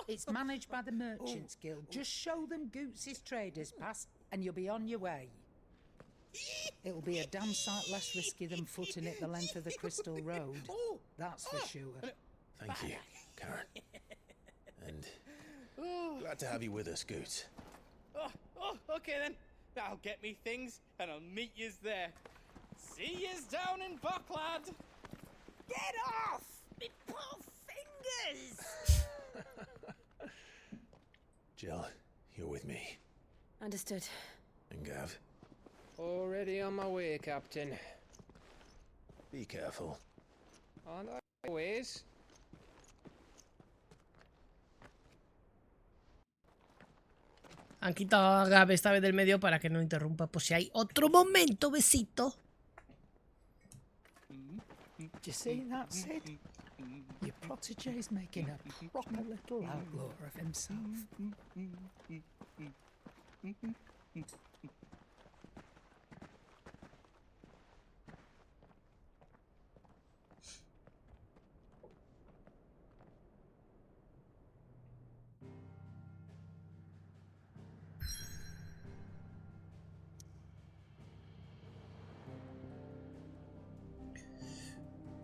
It's managed by the Merchants Guild. Just show them Goots' traders pass and you'll be on your way. It'll be a damn sight less risky than footing it the length of the Crystal Road. That's for sure. Thank you, Karen. And glad to have you with us, Goots. Okay then. I'll get me things and I'll meet yous there. See yous down in Bocklad. Get off! Me poor fingers! Jill, you're with me. Understood. And Gav? Already on my way, Captain. Be careful. Aren't I always? Han quitado a Gav esta vez del medio para que no interrumpa por si hay otro momento, besito. Do you see that, Sid? Your protege's making a proper little outlaw of himself.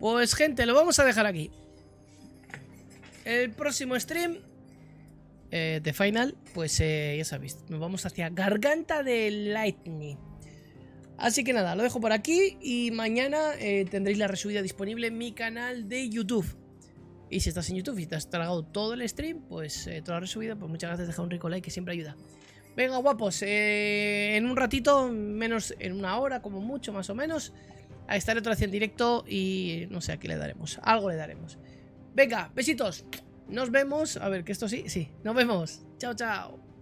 Pues gente, lo vamos a dejar aquí. El próximo stream de Final, pues ya sabéis, nos vamos hacia Garganta de Lightning. Así que nada, lo dejo por aquí y mañana tendréis la resubida disponible en mi canal de YouTube. Y si estás en YouTube y te has tragado todo el stream, pues toda la resubida, pues muchas gracias, deja un rico like que siempre ayuda. Venga, guapos, en un ratito, menos en una hora, como mucho, más o menos, estaré otra vez en directo y no sé a qué le daremos, algo le daremos. Venga, besitos, nos vemos, a ver, que esto sí, nos vemos, chao, chao.